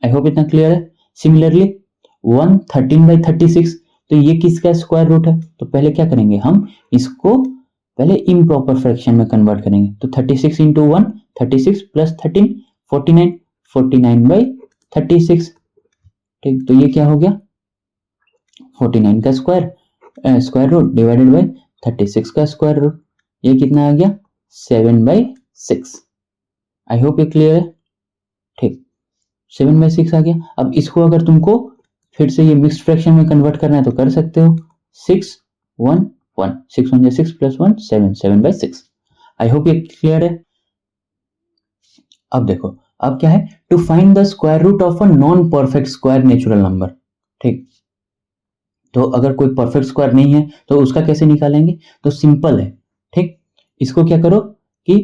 आई होप इतना क्लियर है। सिमिलरली 1 13/36, तो ये किसका स्क्वायर रूट है, तो पहले क्या करेंगे हम इसको पहले इम्प्रॉपर फ्रैक्शन में कन्वर्ट करेंगे, तो 36 इंटू 1 36 प्लस 13 49, 49/36, ठीक, तो ये क्या हो गया 49 का स्क्वायर रूट डिवाइडेड बाय 36 का स्क्वायर रूट, ये कितना आ गया 7/6। आई होप ये क्लियर है, ठीक, 7/6 आ गया। अब इसको अगर तुमको फिर से ये मिक्स्ड फ्रैक्शन में कन्वर्ट करना है तो कर सकते हो, 6 1 1 6 1 6 प्लस 1 7 7/6। आई होप ये क्लियर है। अब देखो अब क्या है, to find the square root of a non perfect square natural number, ठीक। तो अगर कोई परफेक्ट स्क्वायर नहीं है तो उसका कैसे निकालेंगे, तो सिंपल है, ठीक। इसको क्या करो कि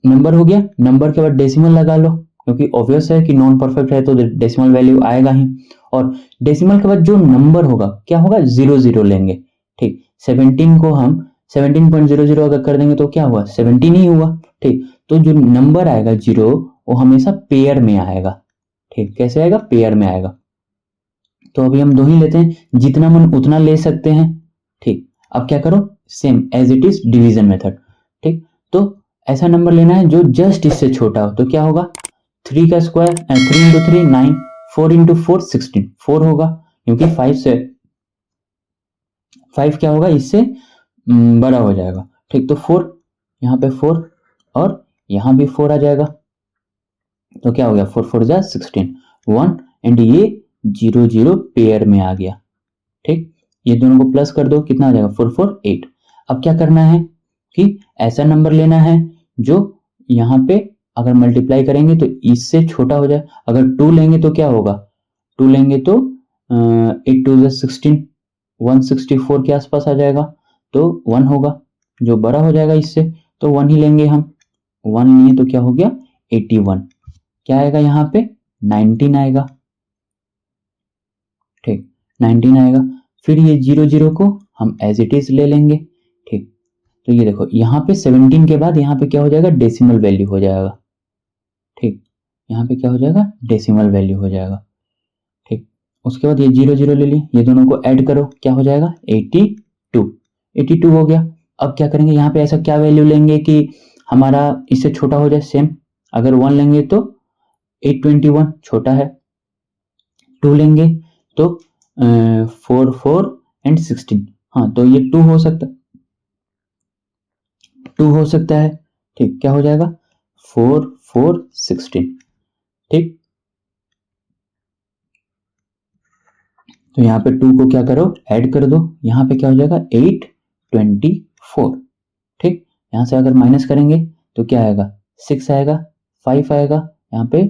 नंबर हो गया, नंबर के बाद डेसिमल लगा लो, क्योंकि ऑब्वियस है कि नॉन परफेक्ट है तो डेसिमल वैल्यू आएगा ही, और डेसिमल के बाद जो नंबर होगा क्या होगा 00 लेंगे, ठीक। 17 को हम 17.00 अगर कर देंगे तो क्या हुआ 17 ही हुआ, ठीक। तो जो नंबर आएगा 0 वो हमेशा पेयर में आएगा, ठीक, कैसे आएगा पेयर में आएगा। तो अभी हम 2 ही लेते हैं, जितना मन उतना ले सकते हैं, ठीक। अब क्या करो same as it is division method, ठीक। तो ऐसा नंबर लेना है जो जस्ट इससे छोटा हो, तो क्या होगा 3 का स्क्वायर 3 इंटू 3 9, 4 इंटू 4 16, 4 होगा, क्योंकि 5 क्या होगा इससे बड़ा हो जाएगा, ठीक। तो 4 यहाँ पे 4 और यहाँ भी 4 आ जाएगा, तो क्या हो गया 4 4 जा 16 1 एंड ये 0 पेयर में आ गया, ठीक। ये दोनों को प्लस कर दो, कितना आ जाएगा 4 4 8। अब क्या करना है कि ऐसा नंबर लेना है जो यहाँ पे अगर मल्टीप्लाई करेंगे तो इससे छोटा हो जाए। अगर 2 लेंगे तो क्या होगा, 2 लेंगे तो 8 2 जा 16 164 के आसपास आ जाएगा, तो 1 होगा जो बड़ा हो जाएगा इससे, तो 1 ही लेंगे हम, 1 लिए तो क्या हो गया 81, क्या आएगा यहाँ पे 19 आएगा, ठीक, 19 आएगा। फिर ये 0 को हम एज इट इज ले लेंगे, ठीक। तो ये देखो यहाँ पे 17 के बाद यहाँ पे क्या हो जाएगा डेसिमल वैल्यू हो जाएगा, ठीक। यहाँ पे क्या हो जाएगा, डेसिमल वैल्यू हो जाएगा। ठीक, उसके बाद ये 0 0 ले लिए, ये दोनों को ऐड करो, क्या हो जाएगा 82 हो गया। अब क्या करेंगे, यहाँ पे ऐसा क्या वैल्यू लेंगे कि हमारा इससे छोटा हो जाए, सेम अगर 1 लेंगे तो 821 छोटा है, 2 लेंगे तो 4 4 एंड 16, हाँ तो ये 2 हो सकता है। ठीक, क्या हो जाएगा 4 4 16। ठीक, तो यहाँ पे 2 को क्या करो, ऐड कर दो, यहाँ पे क्या हो जाएगा 824। ठीक, यहाँ से अगर माइनस करेंगे तो क्या आएगा 6 आएगा, 5 आएगा, यहाँ पे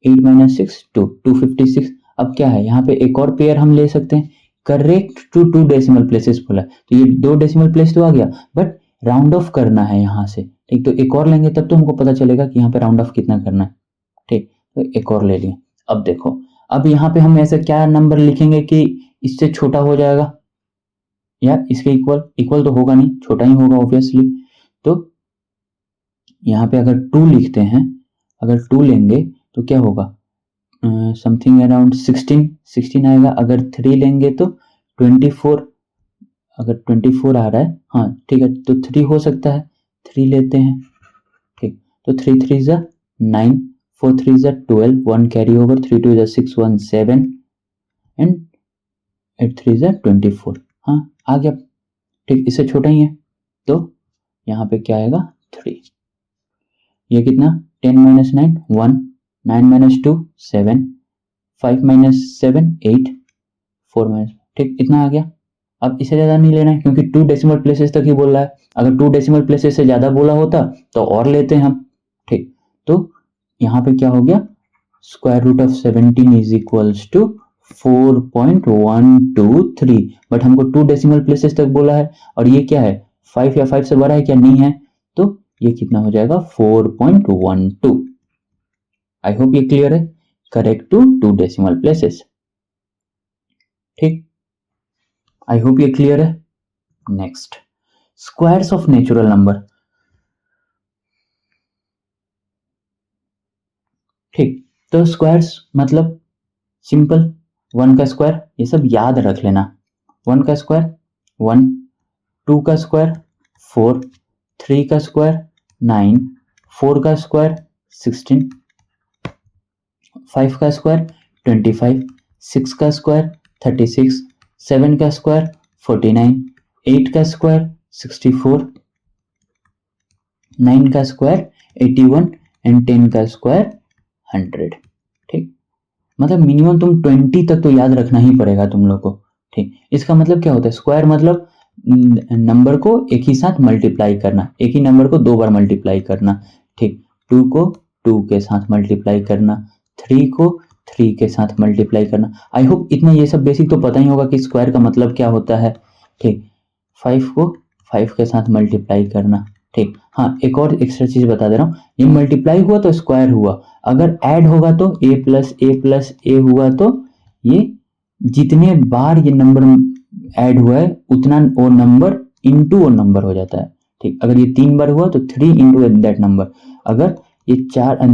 8 माइनस 6 2 256। अब क्या है, यहाँ पे एक और पेयर हम ले सकते हैं, करेक्ट टू 2 डेसिमल प्लेसेस बोला, तो ये 2 डेसिमल प्लेस तो आ गया, बट राउंड ऑफ करना है यहाँ से। ठीक, तो एक और लेंगे तब तो हमको पता चलेगा कि यहाँ पे राउंड ऑफ कितना करना है। ठीक, तो एक और ले लिए। अब देखो, अब यहाँ पे हम ऐसा क्या नंबर लिखेंगे कि इससे छोटा हो जाएगा या इसके इक्वल तो होगा नहीं, छोटा ही होगा ऑब्वियसली। तो यहाँ पे अगर 2 लिखते हैं, अगर 2 लेंगे तो क्या होगा, समथिंग अराउंड 16 आएगा। अगर 3 लेंगे तो 24, अगर 24 आ रहा है, हाँ ठीक है, तो 3 हो सकता है, 3 लेते हैं। ठीक, तो 3 3 जा 9, 4 3 जा 12, 1 कैरी ओवर, 3 2 जा 6, 1 7 एंड 8 3 जा 24, हाँ आ गया। ठीक, इससे छोटा ही है, तो यहाँ पे क्या आएगा 3। ये कितना 10 माइनस 9 1, 9 माइनस 2 7, 5 माइनस 7 8, 4 माइनस, ठीक इतना आ गया। अब इससे ज़्यादा नहीं लेना है क्योंकि 2 डेसिमल प्लेसेस तक ही बोल रहा है, अगर 2 डेसिमल प्लेसेस से ज़्यादा बोला होता तो और लेते हैं हम। ठीक, तो यहाँ पे क्या हो गया, square root of 17 is equals to 4.123, but हमको 2 डेसिमल प्लेसेस तक बोला है और ये क्या है 5 या 5 से बड़ा है क्या, नहीं है, तो ये कितना हो जाएगा 4.12। आई होप ये क्लियर है, करेक्ट टू 2 डेसिमल प्लेसेस। ठीक, आई होप ये क्लियर है। Next, squares of natural number. ठीक, तो स्क्वायर्स मतलब सिंपल, 1 का स्क्वायर, ये सब याद रख लेना, 1 का स्क्वायर 1, 2 का स्क्वायर 4, 3 का स्क्वायर 9, 4 का स्क्वायर 16, 5 का स्क्वायर 25, 6 का स्क्वायर 36, 7 का स्क्वायर 49, 8 का स्क्वायर 64, 9 का स्क्वायर 81 एंड 10 का स्क्वायर 100। ठीक, मतलब मिनिमम तुम 20 तक तो याद रखना ही पड़ेगा तुम लोग को। ठीक, इसका मतलब क्या होता है, स्क्वायर मतलब नंबर को एक ही साथ मल्टीप्लाई करना, एक ही नंबर को 2 बार मल्टीप्लाई करना। ठीक, 2 को 2 के साथ मल्टीप्लाई करना, 3 को 3 के साथ मल्टीप्लाई करना। आई होप इतना ये सब बेसिक तो पता ही होगा कि स्क्वायर का मतलब क्या होता है। ठीक, 5 को 5 के साथ मल्टीप्लाई करना। ठीक, हाँ एक और एक्स्ट्रा चीज बता दे रहा हूँ, ये मल्टीप्लाई हुआ तो स्क्वायर हुआ, अगर ऐड होगा तो a + a हुआ तो ये जितने बार ये नंबर ऐड हुआ है उतना वो नंबर इनटू वो नंबर हो जाता है। ठीक, अगर ये 3 बार हुआ तो 3 इंटू दैट नंबर, अगर ये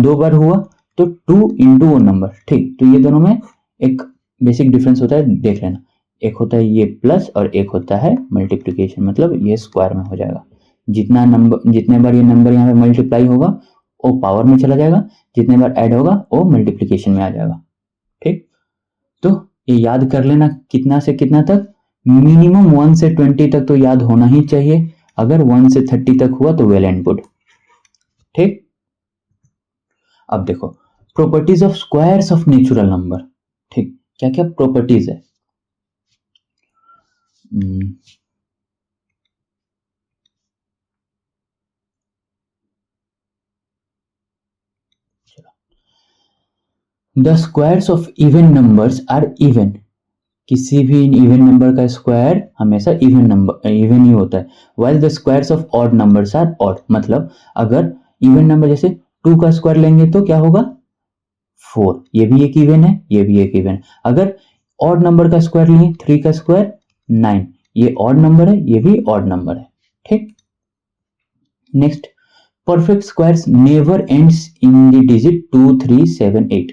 2 बार हुआ तो 2 इंटू वो नंबर। ठीक, तो ये दोनों में एक बेसिक डिफरेंस होता है, देख लेना, एक होता है ये प्लस और एक होता है मल्टीप्लिकेशन, मतलब ये स्क्वायर में हो जाएगा। जितने बार ये नंबर यहाँ पे मल्टीप्लाई होगा वो पावर में चला जाएगा, जितने बार ऐड होगा वो मल्टीप्लिकेशन में आ जाएगा। ठीक, तो ये याद कर लेना कितना से कितना तक, मिनिमम 1 से 20 तक तो याद होना ही चाहिए, अगर 1 से 30 तक हुआ तो वेल एंड गुड। ठीक, अब देखो properties of squares of natural number. ठीक, क्या क्या प्रॉपर्टीज है, the squares of even numbers are even, किसी भी इवन नंबर का स्क्वायर हमेशा इवन ही होता है, while the squares of odd numbers are odd, मतलब अगर इवन नंबर जैसे 2 का स्क्वायर लेंगे तो क्या होगा 4, ये भी एक इवन है, ये भी एक इवन है। अगर ऑड नंबर का स्क्वायर लिए 3 का स्क्वायर 9, ये ऑड नंबर है, ये भी ऑड नंबर है। ठीक, next perfect squares never ends in the digit 2 3 7 8।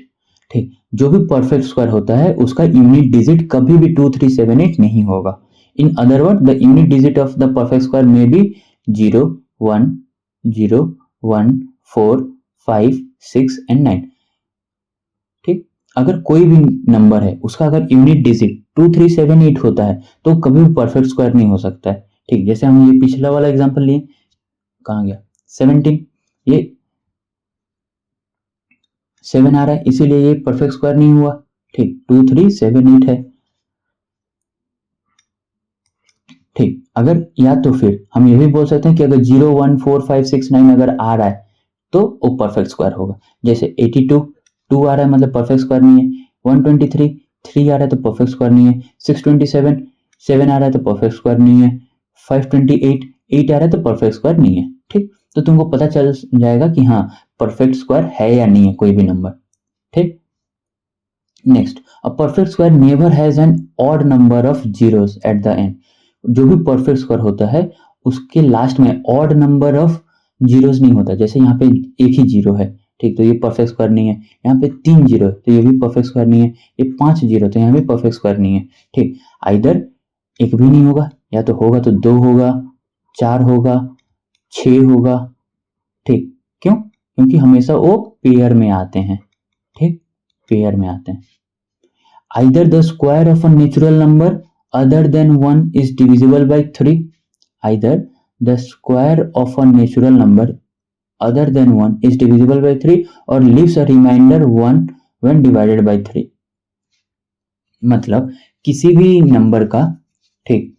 ठीक, जो भी परफेक्ट स्क्वायर होता है उसका यूनिट डिजिट कभी भी 2 3 7 8 नहीं होगा। In other word the unit digit of the perfect square may be 0 1 0 1 4 5 6 and 9। ठीक, अगर कोई भी नंबर है उसका अगर यूनिट डिजिट 2 3 7 8 होता है तो कभी भी परफेक्ट स्क्वायर नहीं हो सकता है। ठीक, जैसे हम ये पिछला वाला एग्जांपल लिए, कहाँ गया 17, ये 7 आ रहा है इसीलिए ये परफेक्ट स्क्वायर नहीं हुआ। ठीक, 2 3 7 8 है। ठीक, अगर या तो फिर हम ये भी बोल सकते हैं कि अगर 0 1 4 5 6 9 अगर आ रहा है तो वो परफेक्ट स्क्वायर होगा। जैसे 82 2 आ रहा है मतलब परफेक्ट स्क्वायर नहीं है, 123 3 आ रहा है तो परफेक्ट स्क्वायर नहीं है, 627 7 आ रहा है तो परफेक्ट स्क्वायर नहीं है, 528 8 आ रहा है तो परफेक्ट स्क्वायर नहीं है। ठीक, तो तुमको पता चल जाएगा कि हाँ परफेक्ट स्क्वायर है या नहीं है कोई भी नंबर। ठीक, next, a perfect square never has an odd number of zeros at the end. जो भी परफेक्ट स्क्वायर होता है उसके लास्ट में ऑड नंबर ऑफ जीरोस नहीं होता। जैसे यहाँ पे एक ही जीरो है, ठीक, तो ये परफेक्ट स्क्वायर नहीं है। यहाँ पे 3 जीरो है तो ये भी परफेक्ट स्क्वायर नहीं है। ये 5 जीरो तो यहाँ भी परफेक्ट स्क्वायर नहीं है। ठीक, आइदर एक भी नहीं होगा, या तो होगा तो 2 होगा, 4 होगा, 6 होगा। ठीक, क्यों? क्योंकि हमेशा वो पेयर में आते हैं। ठीक, पेयर में आते हैं। Either the square of a natural number other than 1 is divisible by 3. Either the square of a natural number other than 1 is divisible by 3 or leaves a remainder 1 when divided by 3. मतलब किसी भी नंबर का, ठीक,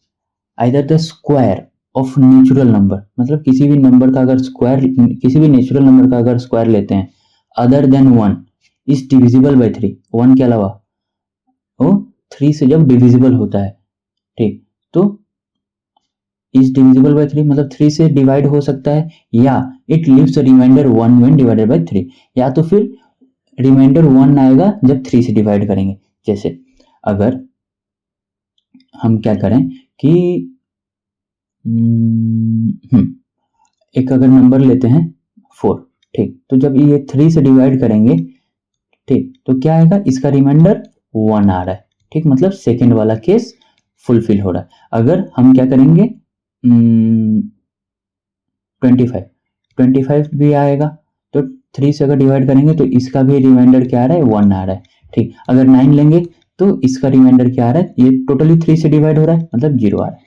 either the square of natural number मतलब किसी भी नंबर का अगर स्क्वायर, किसी भी नेचुरल नंबर का अगर स्क्वायर लेते हैं other than 1 is divisible by 3, 1 के अलावा वो 3 से जब डिविजिबल होता है, ठीक, तो इज डिविजिबल बाय 3 मतलब 3 से डिवाइड हो सकता है, या it leaves a remainder 1 when divided by 3, या तो फिर रिमाइंडर 1 आएगा जब 3 से डिवाइड करेंगे। जैसे अगर हम क्या करें कि एक अगर नंबर लेते हैं 4, ठीक, तो जब ये 3 से डिवाइड करेंगे, ठीक, तो क्या आएगा, इसका रिमाइंडर 1 आ रहा है। ठीक, मतलब सेकेंड वाला केस फुलफिल हो रहा है। अगर हम क्या करेंगे 25 भी आएगा तो 3 से अगर डिवाइड करेंगे तो इसका भी रिमाइंडर क्या आ रहा है, 1 आ रहा है। ठीक, अगर 9 लेंगे तो इसका रिमाइंडर क्या आ रहा है, ये टोटली 3 से डिवाइड हो रहा है मतलब 0 आ रहा है।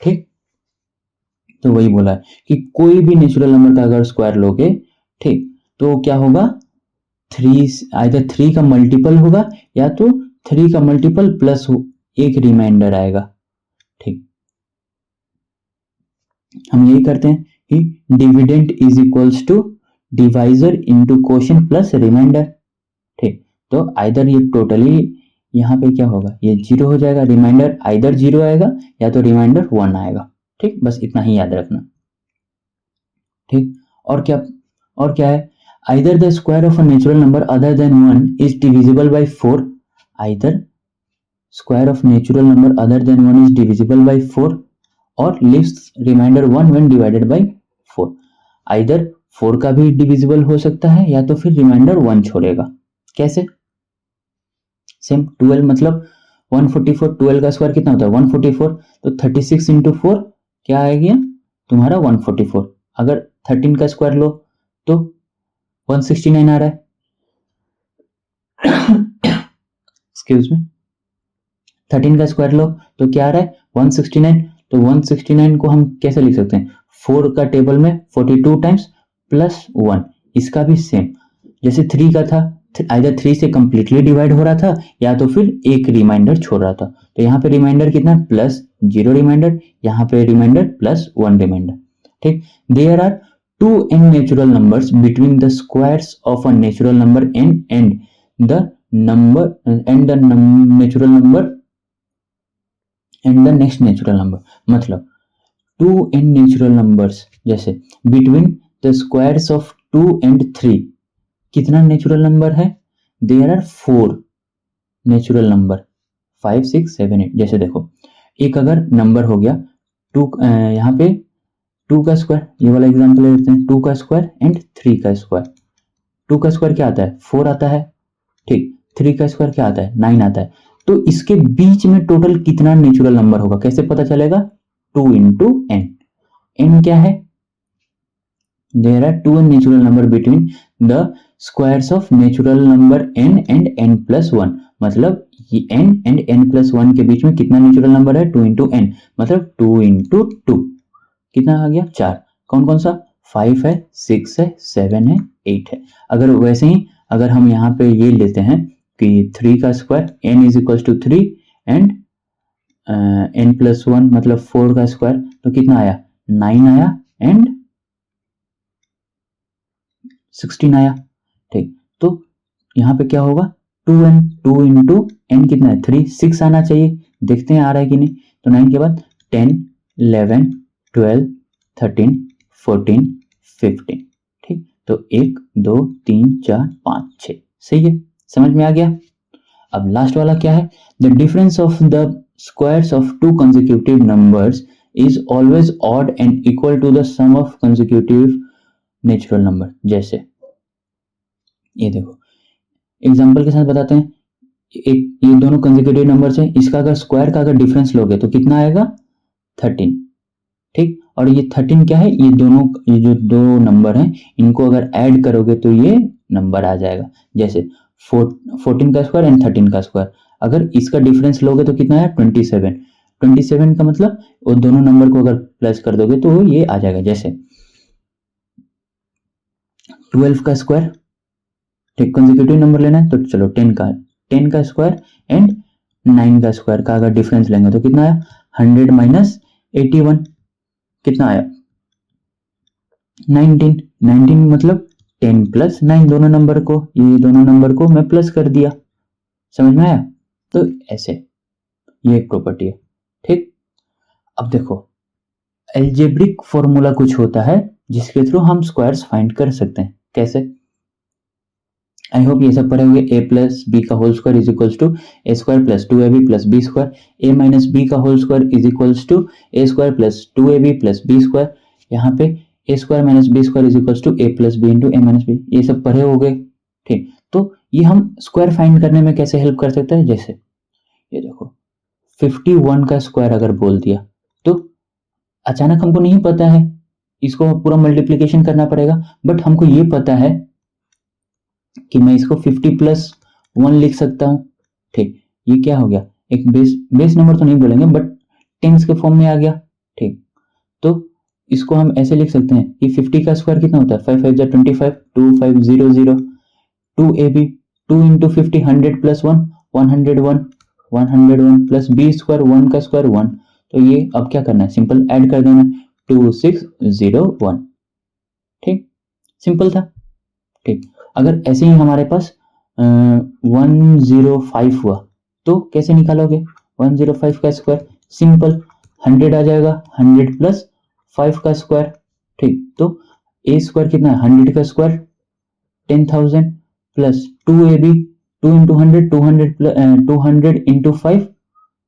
ठीक, तो वही बोला है कि कोई भी नेचुरल नंबर का अगर स्क्वायर लोगे, ठीक, तो क्या होगा, 3 आइदर 3 का मल्टीपल होगा या तो 3 का मल्टीपल प्लस एक रिमाइंडर आएगा। ठीक, हम यही करते हैं कि dividend is equals to divisor into quotient plus remainder. ठीक, तो आइदर ये टोटली यहाँ पे क्या होगा, ये 0 हो जाएगा, रिमाइंडर आइदर 0 आएगा या तो रिमाइंडर 1 आएगा। ठीक, बस इतना ही याद रखना। ठीक, और क्या है, either the square of a natural number other than 1 is divisible by 4. Either square of natural number other than 1 is divisible by 4 or leaves remainder 1 when divided by 4. Either 4 का भी डिविजिबल हो सकता है या तो फिर रिमाइंडर 1 छोड़ेगा। कैसे? सेम 12 मतलब 144, 12 का स्क्वायर कितना होता है 144, तो 36 इंटू 4 क्या आएगा तुम्हारा 144। अगर 13 का स्क्वायर लो तो 169 आ रहा है, एक्सक्यूज मी, 13 का स्क्वायर लो तो क्या आ रहा है 169। तो 169 को हम कैसे लिख सकते हैं, 4 का टेबल में 42 टाइम्स प्लस 1, इसका भी सेम जैसे 3 का था, आइदर 3 से कंप्लीटली डिवाइड हो रहा था या तो फिर एक रिमाइंडर छोड़ रहा था। तो यहाँ पे रिमाइंडर कितना प्लस 0 रिमाइंडर, यहाँ पे रिमाइंडर प्लस 1 रिमाइंडर। ठीक, there are 2 n natural numbers between the squares of a natural number n and the natural number and the next natural number। मतलब 2 n natural numbers जैसे between the squares of 2 and 3 कितना natural number है, there are 4 natural number 5 6 7 8। जैसे देखो एक अगर number हो गया 2, यहाँ पे 2 का स्क्वायर, ये वाला एग्जांपल ले लेते हैं, 2 का स्क्वायर एंड 3 का स्क्वायर। 2 का स्क्वायर क्या आता है 4 आता है, ठीक। 3 का स्क्वायर क्या आता है 9 आता है। तो इसके बीच में टोटल कितना नेचुरल नंबर होगा कैसे पता चलेगा, 2 इंटू एन। एन क्या है, there are 2 natural number between the squares of natural number n and n plus 1। मतलब n एंड n प्लस 1 के बीच में कितना नेचुरल नंबर है 2 इंटू एन, मतलब 2 इंटू 2 कितना आ गया 4। कौन कौन सा 5 है, 6 है, 7 है, 8 है। अगर वैसे ही अगर हम यहाँ पे ये लेते हैं कि 3 का square n is equal to 3 and n plus 1 मतलब 4 का स्क्वायर, तो कितना आया 9 आया एंड 16 आया, ठीक। तो यहाँ पे क्या होगा 2n, 2 इंटू एन कितना है 3, 6 आना चाहिए, देखते हैं आ रहा है कि नहीं। तो 9 के बाद 10, 11, 12, 13, 14, 15, ठीक। तो 1 2 3 4 5 6, सही है, समझ में आ गया। अब लास्ट वाला क्या है, the difference of the squares of two consecutive numbers is always odd and equal to the sum of consecutive natural number. जैसे ये देखो एग्जांपल के साथ बताते हैं, एक ये दोनों कंसेक्यूटिव नंबर्स हैं, इसका अगर स्क्वायर का अगर डिफरेंस लोगे तो कितना आएगा 13, ठीक। और ये 13 क्या है, ये दोनों ये जो दो नंबर हैं इनको अगर ऐड करोगे तो ये नंबर आ जाएगा। जैसे 14 का स्क्वायर एंड 13 का स्क्वायर, अगर इसका डिफरेंस लोगे तो कितना है 27। 27 का मतलब वो दोनों नंबर को अगर प्लस कर दोगे तो ये आ जाएगा। जैसे 12 का स्क्वायर, ठीक, कंसेक्यूटिव नंबर लेना है तो चलो 10 का स्क्वायर एंड 9 का स्क्वायर का अगर डिफरेंस लेंगे तो कितना आया 100 माइनस 81, कितना आया 19। 19 मतलब 10 प्लस 9, दोनों नंबर को ये दोनों नंबर को मैं प्लस कर दिया, समझ में आया। तो ऐसे ये एक प्रॉपर्टी है, ठीक। अब देखो एल्जेब्रिक फॉर्मूला कुछ होता है जिसके थ्रू हम स्क्वायर्स फाइंड कर सकते हैं, कैसे। आई होप ये सब पढ़े होंगे। ए प्लस बी का whole square is equals to A square plus 2ab plus B square, A minus B का whole square is equals to A square plus 2ab plus B square. यहाँ पे A square minus B square is equals to A plus B into A minus B, ये सब पढ़े हो गए, ठीक। तो ये हम स्क्वायर फाइंड करने में कैसे हेल्प कर सकते हैं, जैसे ये देखो 51 का स्क्वायर अगर बोल दिया तो अचानक हमको नहीं पता है, इसको पूरा मल्टीप्लीकेशन करना पड़ेगा, बट हमको ये पता है कि मैं इसको 50 प्लस 1 लिख सकता हूं, ठीक। ये क्या हो गया एक बेस नंबर तो नहीं बोलेंगे बट टेंस के फॉर्म में आ गया, ठीक। तो इसको हम ऐसे लिख सकते हैं कि 50 का स्क्वायर कितना होता है 5 5 25, 2500, 2ab 2 into 50 100 plus 1 101, 101 plus B square 1 का स्क्वायर 1। तो ये अब क्या करना है सिंपल ऐड कर देना 2601, ठीक, सिंपल था, ठीक। अगर ऐसे ही हमारे पास 105 हुआ तो कैसे निकालोगे 105 का स्क्वायर, सिंपल 100 आ जाएगा 100 प्लस 5 का स्क्वायर, ठीक। तो ए स्क्वायर कितना है 100 का square 10,000 plus 2ab 2 into 100 200 into 5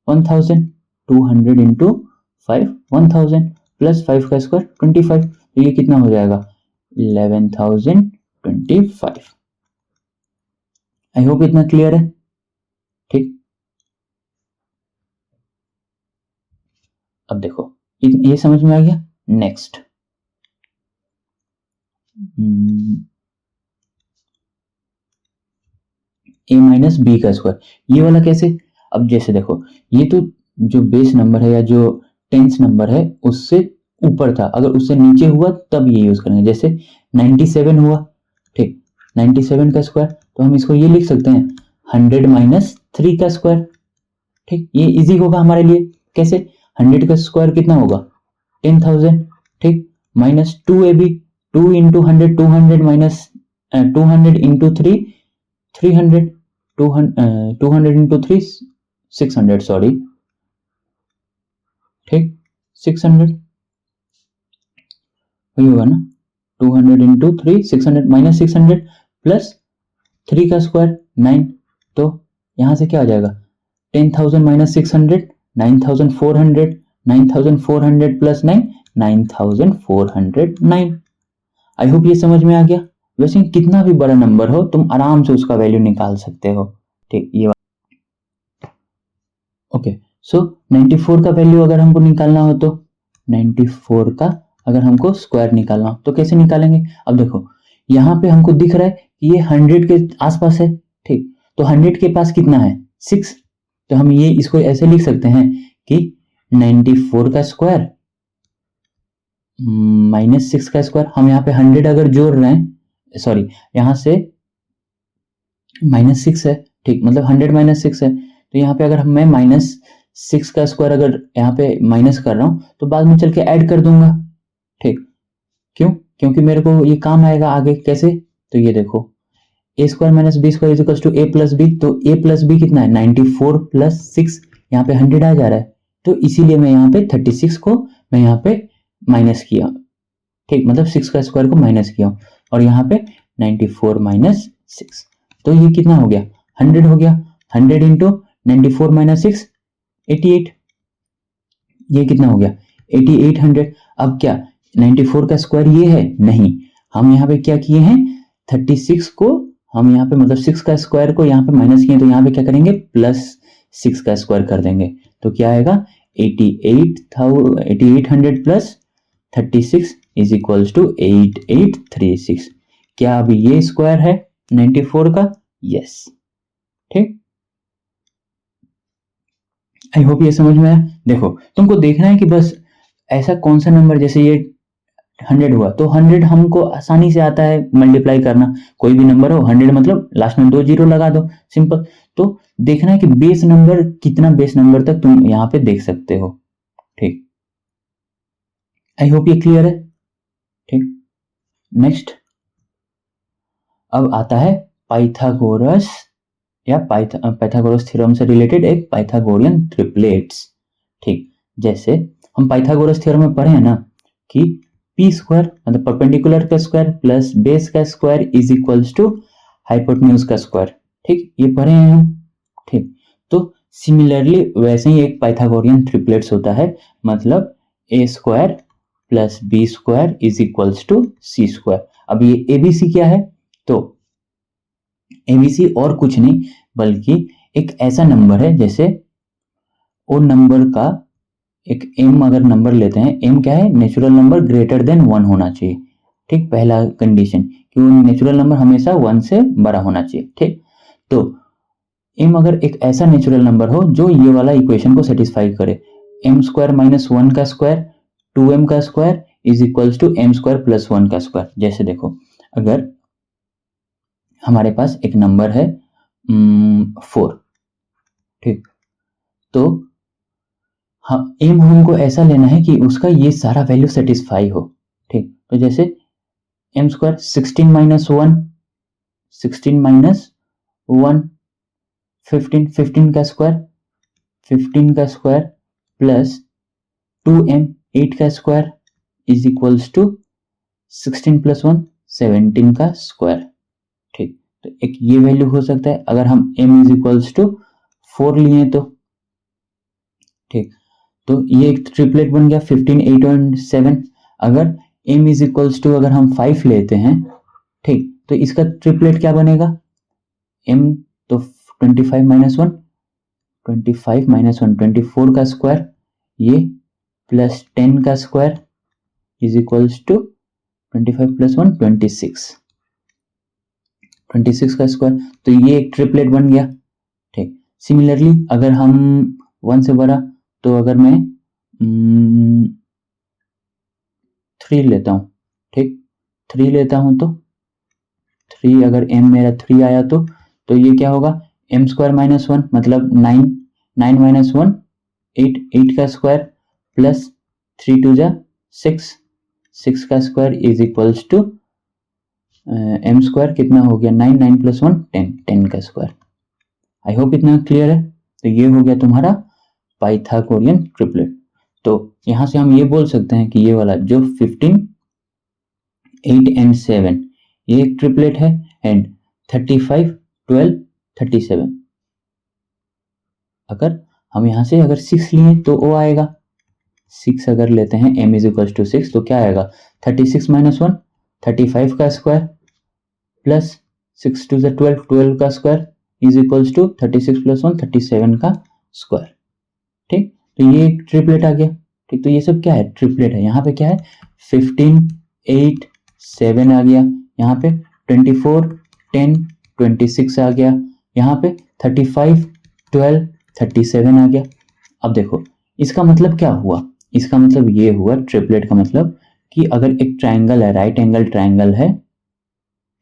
1000, 200 into 5 1000 plus 5 का स्क्वायर 25, तो ये कितना हो जाएगा 11,025। आई होप इतना क्लियर है, ठीक। अब देखो ये समझ में आ गया। नेक्स्ट ए माइनस बी का स्क्वायर, ये वाला कैसे। अब जैसे देखो ये तो जो बेस नंबर है या जो टेंस नंबर है उससे ऊपर था, अगर उससे नीचे हुआ तब ये यूज करेंगे। जैसे 97 हुआ, ठीक, 97 का स्क्वायर, तो हम इसको ये लिख सकते हैं 100 माइनस 3 का स्क्वायर, ठीक। ये इजी होगा हमारे लिए, कैसे 100 का स्क्वायर कितना होगा 10,000, ठीक, minus 2ab 2 into 100 200 minus 200 into 3 300, 200 into 3 600, sorry, ठीक, 600 वही होगा ना, 200 इंटू 3 600 माइनस 600 प्लस 3 का स्क्वायर 9, तो यहां से क्या आ जाएगा 10,000 माइनस 600 9,400, 9,400 प्लस 9 9409। आई होप ये समझ में आ गया। वैसे कितना भी बड़ा नंबर हो तुम आराम से उसका वैल्यू निकाल सकते हो। ठीक, ये ओके। सो 94 का वैल्यू अगर हमको निकालना हो तो 94 का अगर हमको स्क्वायर निकालना हो तो कैसे निकालेंगे? अब देखो यहाँ पे हमको दिख रहा है कि ये 100 के आसपास है। ठीक, तो 100 के पास कितना है? 6। तो हम ये इसको ऐसे लिख सकते हैं कि 94 का स्क्वायर माइनस 6 का स्क्वायर। हम यहाँ पे 100 अगर जोड़ रहे हैं, सॉरी यहाँ से -6 है। ठीक, मतलब 100 -6 है, तो यहाँ पे अगर मैं -6 का स्क्वायर अगर यहाँ पे माइनस कर रहा हूँ तो बाद में चल के ऐड कर दूंगा। ठीक, क्यों? क्योंकि मेरे को ये काम आएगा आगे। कैसे? तो ये देखो a square minus B square equals to a plus b. तो a प्लस बी कितना है? 94 प्लस 6, यहाँ पे 100 आ जा रहा है, तो इसीलिए मैं यहाँ पे 36 को मैं यहाँ पे माइनस किया। ठीक, मतलब 6 का स्क्वायर को माइनस किया और यहाँ पे 94 माइनस 6, तो ये कितना हो गया? 100 हो गया। 100 इंटू 94 माइनस 6 88। ये कितना हो गया? 8800। अब क्या 94 का स्क्वायर ये है? नहीं, हम यहाँ पे क्या किए हैं? 36 को हम यहाँ पे मतलब 6 का स्क्वायर को यहाँ पे माइनस किए, तो यहाँ पे क्या करेंगे? प्लस 6 का स्क्वायर कर देंगे, तो क्या आएगा? 8800 प्लस 36 इज इक्वल्स टू 8836। क्या अभी ये स्क्वायर है 94 का? यस। ठीक, आई होप ये समझ में आया। देखो तुमको देखना है कि बस ऐसा कौन सा नंबर, जैसे ये 100 हुआ तो 100 हमको आसानी से आता है मल्टीप्लाई करना। कोई भी नंबर हो 100 मतलब लास्ट में 2 जीरो लगा दो, सिंपल। तो देखना है कि बेस नंबर कितना, बेस नंबर तक तुम यहाँ पे देख सकते हो। ठीक, आई होप ये क्लियर है। ठीक, नेक्स्ट अब आता है पाइथागोरस या पाइथागोरस थ्योरम से रिलेटेड एक पाइथागोरियन ट्रिपलेट्स। ठीक, जैसे हम पाइथागोरस थ्योरम में पढ़े हैं ना कि पी स्क्वायर मतलब परपेंडिकुलर का स्क्वायर प्लस बेस का square is equals to hypotenuse का स्क्वायर। ठीक, ये पढ़े हैं हम। ठीक, तो सिमिलरली वैसे ही एक पाइथागोरियन ट्रिपलेट्स होता है, मतलब A square plus B square is equals to C square. अब ये एबीसी क्या है? तो एबीसी और कुछ नहीं बल्कि एक ऐसा नंबर है, जैसे वो नंबर का एक एम अगर नंबर लेते हैं, एम क्या है? नेचुरल नंबर ग्रेटर देन 1 होना चाहिए। ठीक, पहला कंडीशन कि वो नेचुरल नंबर हमेशा 1 से बड़ा होना चाहिए। ठीक, तो एम अगर एक ऐसा नेचुरल नंबर हो जो ये वाला इक्वेशन को सेटिस्फाई करे, एम स्क्वायर माइनस 1 का स्क्वायर 2m का square is equals to m square plus 1 का स्क्वायर। जैसे देखो अगर हमारे पास एक नंबर है 4, ठीक, तो हाँ एम हमको ऐसा लेना है कि उसका ये सारा वैल्यू सेटिस्फाई हो। ठीक, तो जैसे एम स्क्वायर 16 माइनस 1 16 माइनस 1 15 15 का स्क्वायर 15 का स्क्वायर प्लस 2m 8 का square is equals to 16 plus 1 17 का स्क्वायर। ठीक, तो एक ये वैल्यू हो सकता है अगर हम m इज इक्वल्स टू 4 लिए तो। ठीक, तो ये एक ट्रिपलेट बन गया 15 8 और 7। अगर m इज इक्वल्स टू अगर हम 5 लेते हैं, ठीक, तो इसका ट्रिपलेट क्या बनेगा? m तो 25 माइनस 1 25 माइनस 1 24 का स्क्वायर, ये प्लस 10 का square is equals to 25 plus 1 26 का स्क्वायर। तो ये एक ट्रिपलेट बन गया। ठीक, सिमिलरली अगर हम 1 से बड़ा, तो अगर मैं 3 लेता हूं, ठीक, 3 लेता हूं तो 3 अगर m मेरा 3 आया तो ये क्या होगा? m स्क्वायर माइनस 1 मतलब 9 9 माइनस 1 8 8 का स्क्वायर प्लस 3 टू जा 6 6 का square is equals to m square कितना हो गया? 9 9 प्लस 1 10 10 का स्क्वायर। आई होप इतना क्लियर है। तो ये हो गया तुम्हारा पाइथागोरियन ट्रिपलेट। तो यहां से हम ये बोल सकते हैं कि ये वाला जो 15 8 एंड 7 ये एक ट्रिपलेट है, एंड 35 12 37 अगर हम यहां से अगर 6 लिए तो वो आएगा 6 अगर लेते हैं m इज इक्वल टू 6 तो क्या आएगा 36 माइनस 1 35 का स्क्वायर प्लस 6 टू द 12 12 का square is equal to 36 plus 1 37 का स्क्वायर। ठीक, तो ये एक ट्रिपलेट आ गया। ठीक, तो ये सब क्या है, ट्रिपलेट है। यहाँ पे क्या है 15 8 7 आ गया, यहाँ पे 24 10 26 आ गया, यहाँ पे 35 12 37 आ गया। अब देखो इसका मतलब क्या हुआ, इसका मतलब ये हुआ ट्रिपलेट का मतलब कि अगर एक ट्रायंगल है, राइट एंगल ट्रायंगल है,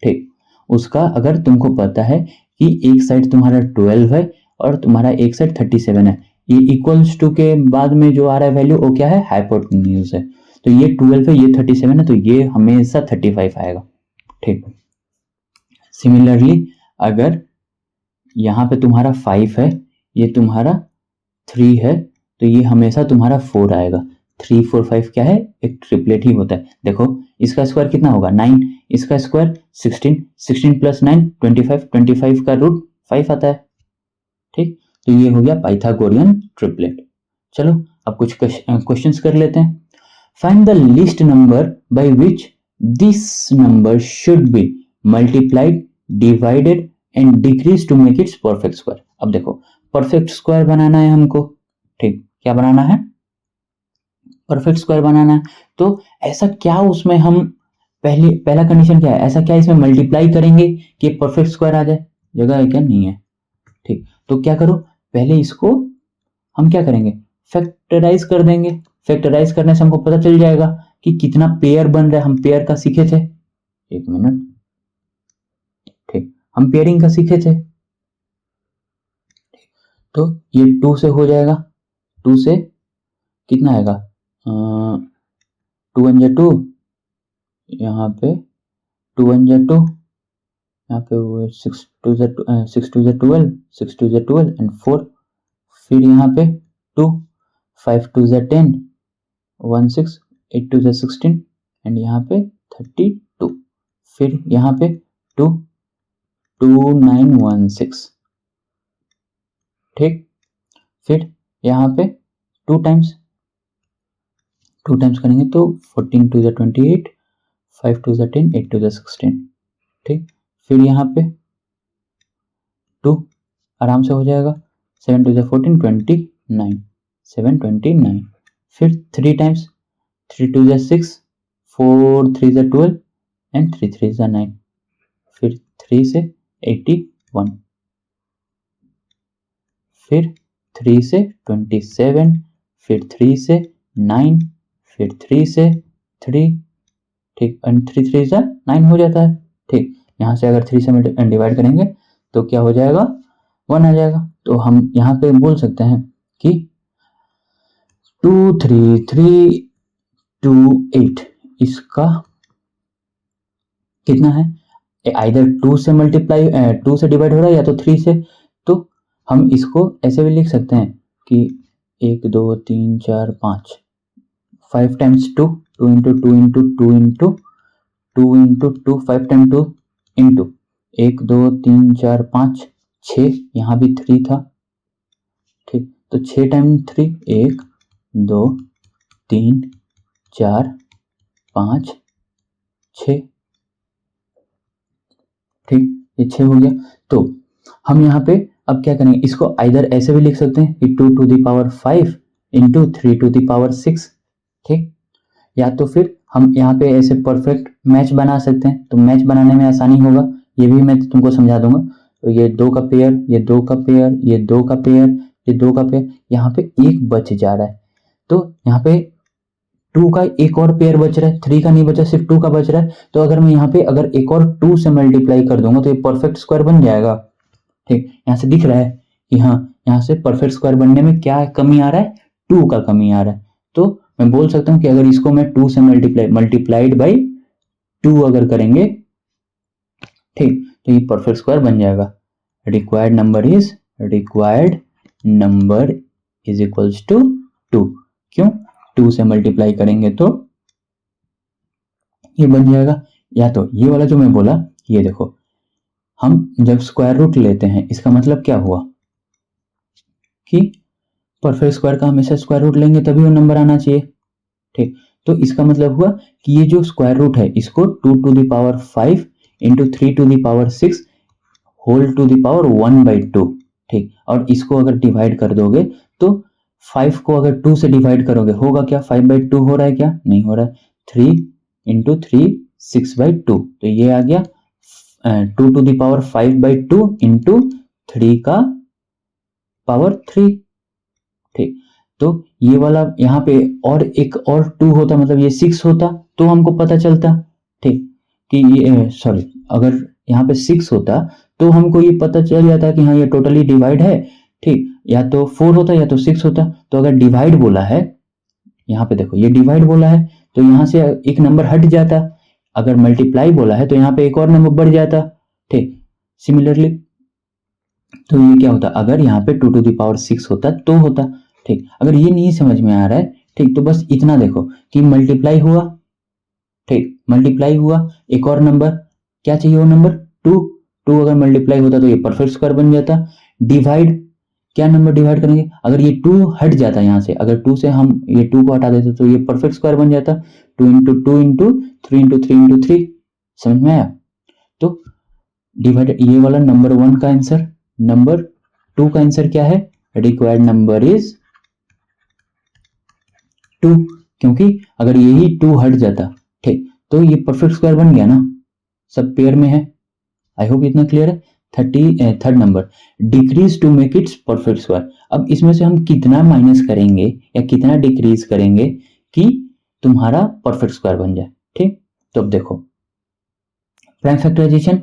ठीक, उसका अगर तुमको पता है कि एक साइड तुम्हारा 12 है और तुम्हारा एक साइड 37 है, ये इक्वल्स टू के बाद में जो आ रहा है वैल्यू वो क्या है, हाइपोटेन्यूज है। तो ये 12 है, ये 37 है, तो ये हमेशा 35 आएगा। ठीक, सिमिलरली अगर यहाँ पे तुम्हारा 5 है, ये तुम्हारा 3 है, तो ये हमेशा तुम्हारा 4 आएगा। 3 4 5 क्या है, एक ट्रिपलेट ही होता है। देखो इसका स्क्वायर कितना होगा 9, इसका स्क्वायर 16, 16 प्लस 9 25, 25 का रूट 5 आता है। ठीक, तो ये हो गया पाइथागोरियन ट्रिपलेट। चलो अब कुछ क्वेश्चंस कर लेते हैं। Find the least number by which this number should be multiplied divided and decrease to make its perfect square. अब देखो परफेक्ट स्क्वायर बनाना है हमको। ठीक, क्या बनाना है, परफेक्ट स्क्वायर बनाना है। तो ऐसा क्या उसमें हम पहला कंडीशन क्या है, ऐसा क्या इसमें मल्टीप्लाई करेंगे कि परफेक्ट स्क्वायर आ जाए, जगह है क्या, नहीं है। ठीक, तो क्या करो, पहले इसको हम क्या करेंगे, फैक्टराइज कर देंगे। फैक्टराइज करने से हमको पता चल जाएगा कि कितना पेयर बन रहा है। हम पेयर का सीखे थे, एक मिनट, ठीक, हम पेयरिंग का सीखे थे। तो ये 2 से हो जाएगा, 2 से कितना आएगा 2 1 2, यहाँ पे 2 1 2, यहाँ पे 6 2 12, 6 2 12 एंड 4, फिर यहाँ पे 2 5 2 10 1 6 8 2 16 एंड यहाँ पे 32, फिर यहाँ पे 2 2 9 1 6। ठीक, फिर यहाँ पे 2 टाइम्स करेंगे तो 14 2 28 5 2 10 8 2 16। ठीक, फिर यहाँ पे 2 आराम से हो जाएगा, 7 2 14 29 7 29, फिर 3 टाइम्स 3 2 6 4 3 12 एंड 3 3 9, फिर 3 से 81, फिर 3 से 27, फिर 3 से 9, फिर 3 से 3, ठीक, एंड 3 3 से 9 हो जाता है। ठीक, यहाँ से अगर 3 से डिवाइड करेंगे तो क्या हो जाएगा 1 आ जाएगा। तो हम यहाँ पे बोल सकते हैं कि 2 3 3 2 8 इसका कितना है, आइदर 2 से मल्टीप्लाई 2 से डिवाइड हो रहा है या तो 3 से। तो हम इसको ऐसे भी लिख सकते हैं कि 1 2 3 4 5 5 times 2 2 into 2 into 2 into 2 into 2 5 time 2 into 1 2 3 4 5 6, यहाँ भी 3 था। ठीक, तो 6 टाइम 3 1 2 3 4 5 6। ठीक, ये 6 हो गया। तो हम यहाँ पे अब क्या करेंगे, इसको आइदर ऐसे भी लिख सकते हैं कि 2 to the power 5 into 3 to the power 6। ठीक, या तो फिर हम यहाँ पे ऐसे परफेक्ट मैच बना सकते हैं, तो मैच बनाने में आसानी होगा, ये भी मैं तुमको समझा दूंगा। तो ये 2 का पेयर, ये 2 का पेयर, ये 2 का पेयर, ये 2 का पेयर, यहाँ पे एक बच जा रहा है। तो यहाँ पे 2 का एक और पेयर बच रहा है, 3 का नहीं बचा, सिर्फ 2 का बच रहा है। तो अगर मैं यहाँ पे अगर एक और 2 से मल्टीप्लाई कर दूंगा तो ये परफेक्ट स्क्वायर बन जाएगा। ठीक, यहाँ से दिख रहा है कि हाँ, यहाँ से परफेक्ट स्क्वायर बनने में क्या कमी आ रहा है, 2 का कमी आ रहा है। तो मैं बोल सकता हूँ कि अगर इसको मैं 2 से मल्टीप्लाइड बाई 2 अगर करेंगे, ठीक, तो ये परफेक्ट स्क्वायर बन जाएगा। Required number is equals to 2। क्यों, 2 से मल्टीप्लाई करेंगे तो ये बन जाएगा। या तो ये वाला जो मैं बोला, ये देखो, हम जब स्क्वायर रूट लेते हैं इसका मतलब क्या हुआ कि परफेक्ट स्क्वायर का हमेशा स्क्वायर रूट लेंगे तभी वो नंबर आना चाहिए। ठीक, तो इसका मतलब हुआ कि ये जो स्क्वायर रूट है इसको 2 to the power 5 into 3 to the power 6 whole to the power 1/2। ठीक, और इसको अगर डिवाइड कर दोगे तो 5 को अगर 2 से डिवाइड करोगे होगा क्या, 5/2 हो रहा है क्या, नहीं हो रहा है। 3 इंटू 3 6/2, तो ये आ गया 2 टू द पावर 5/2 इंटू 3 का पावर 3। ठीक, तो ये वाला यहाँ पे और एक और 2 होता मतलब ये 6 होता तो हमको पता चलता। ठीक, कि ये सॉरी, अगर यहाँ पे 6 होता तो हमको ये पता चल जाता कि हाँ ये टोटली डिवाइड है। ठीक, या तो 4 होता या तो 6 होता। तो अगर डिवाइड बोला है, यहाँ पे देखो ये डिवाइड बोला है तो यहाँ से एक नंबर हट जाता। अगर मल्टीप्लाई बोला है तो यहाँ पे एक और नंबर बढ़ जाता। ठीक, सिमिलरली तो ये क्या होता, अगर यहाँ पे 2 टू द पावर 6 होता तो होता। ठीक, अगर ये नहीं समझ में आ रहा है, ठीक, तो बस इतना देखो कि मल्टीप्लाई हुआ। ठीक, मल्टीप्लाई हुआ, एक और नंबर, क्या चाहिए वो नंबर 2। 2 अगर मल्टीप्लाई होता तो ये परफेक्ट स्क्वायर बन जाता। डिवाइड, क्या नंबर डिवाइड करेंगे, अगर ये 2 हट जाता यहाँ से, अगर 2 से हम ये 2 को हटा देते तो ये परफेक्ट स्क्वायर बन जाता। 2 इंटू 2 इंटू 3 इंटू 3 इंटू 3, समझ में आया। तो डिवाइडेड, ये वाला नंबर 1 का आंसर। नंबर 2 का आंसर क्या है, रिक्वायर्ड नंबर इज 2, क्योंकि अगर यही 2 हट जाता, ठीक, तो ये परफेक्ट स्क्वायर बन गया ना, सब पेयर में है। आई होप इतना क्लियर है। Third number, decrease to make its perfect square. अब इसमें से हम कितना माइनस करेंगे या कितना डिक्रीज करेंगे कि तुम्हारा परफेक्ट स्क्वायर बन जाए। ठीक, तो अब देखो प्राइम फैक्टराइजेशन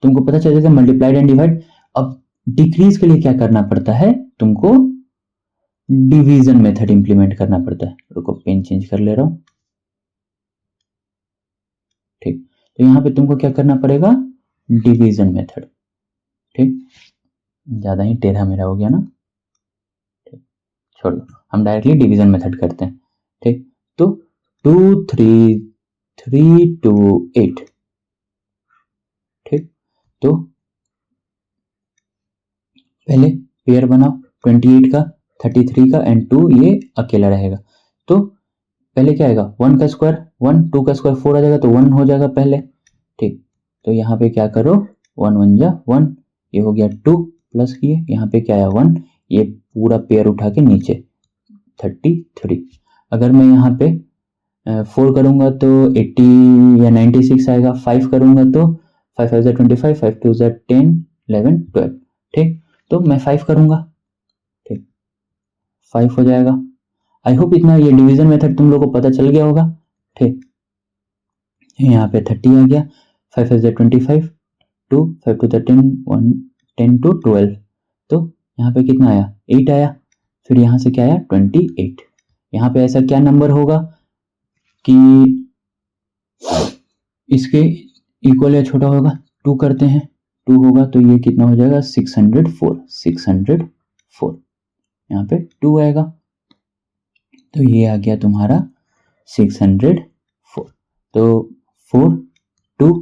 तुमको पता चल जाएगा, मल्टीप्लाइड एंड डिवाइड। अब डिक्रीज के लिए क्या करना पड़ता है, तुमको डिवीजन मेथड इंप्लीमेंट करना पड़ता है। रुको पेन चेंज कर ले रहा हूं। ठीक, तो यहां पे तुमको क्या करना पड़ेगा, डिवीजन मेथड। ठीक, ज्यादा ही टेढ़ा मेरा हो गया ना, ठीक, छोड़ दो, हम डायरेक्टली डिवीजन मेथड करते हैं। ठीक, तो 2 3 3 2 8। ठीक, तो पहले पेयर बनाओ 28 का, 33 का एंड 2 ये अकेला रहेगा। तो पहले क्या आएगा, 1 का स्क्वायर 1, 2 का स्क्वायर 4 आ जाएगा तो 1 हो जाएगा पहले। ठीक, तो यहाँ पे क्या करो, 1 1 जा 1, ये हो गया 2 प्लस ये यहाँ पे क्या आया 1, ये पूरा पेयर उठा के नीचे 33। अगर मैं यहाँ पे 4 करूंगा तो 80 या 96 आएगा। 5 करूंगा तो 5 5 25, 5 2 10 11 12। ठीक, तो मैं 5 करूंगा, ठीक, 5 हो जाएगा। आई होप इतना ये डिवीजन मेथड तुम लोग को पता चल गया होगा। ठीक, यहाँ पे 30 आ गया, 5 5 25, 2 5 2 10 1 10 to 12, तो यहाँ पे कितना आया 8 आया। फिर यहाँ से क्या आया 28। यहाँ पे ऐसा क्या नंबर होगा कि इसके इक्वल या छोटा होगा, 2 करते हैं, 2 होगा तो ये कितना हो जाएगा 604। 604 यहाँ पे 2 आएगा तो ये आ गया तुम्हारा 604। तो 4 2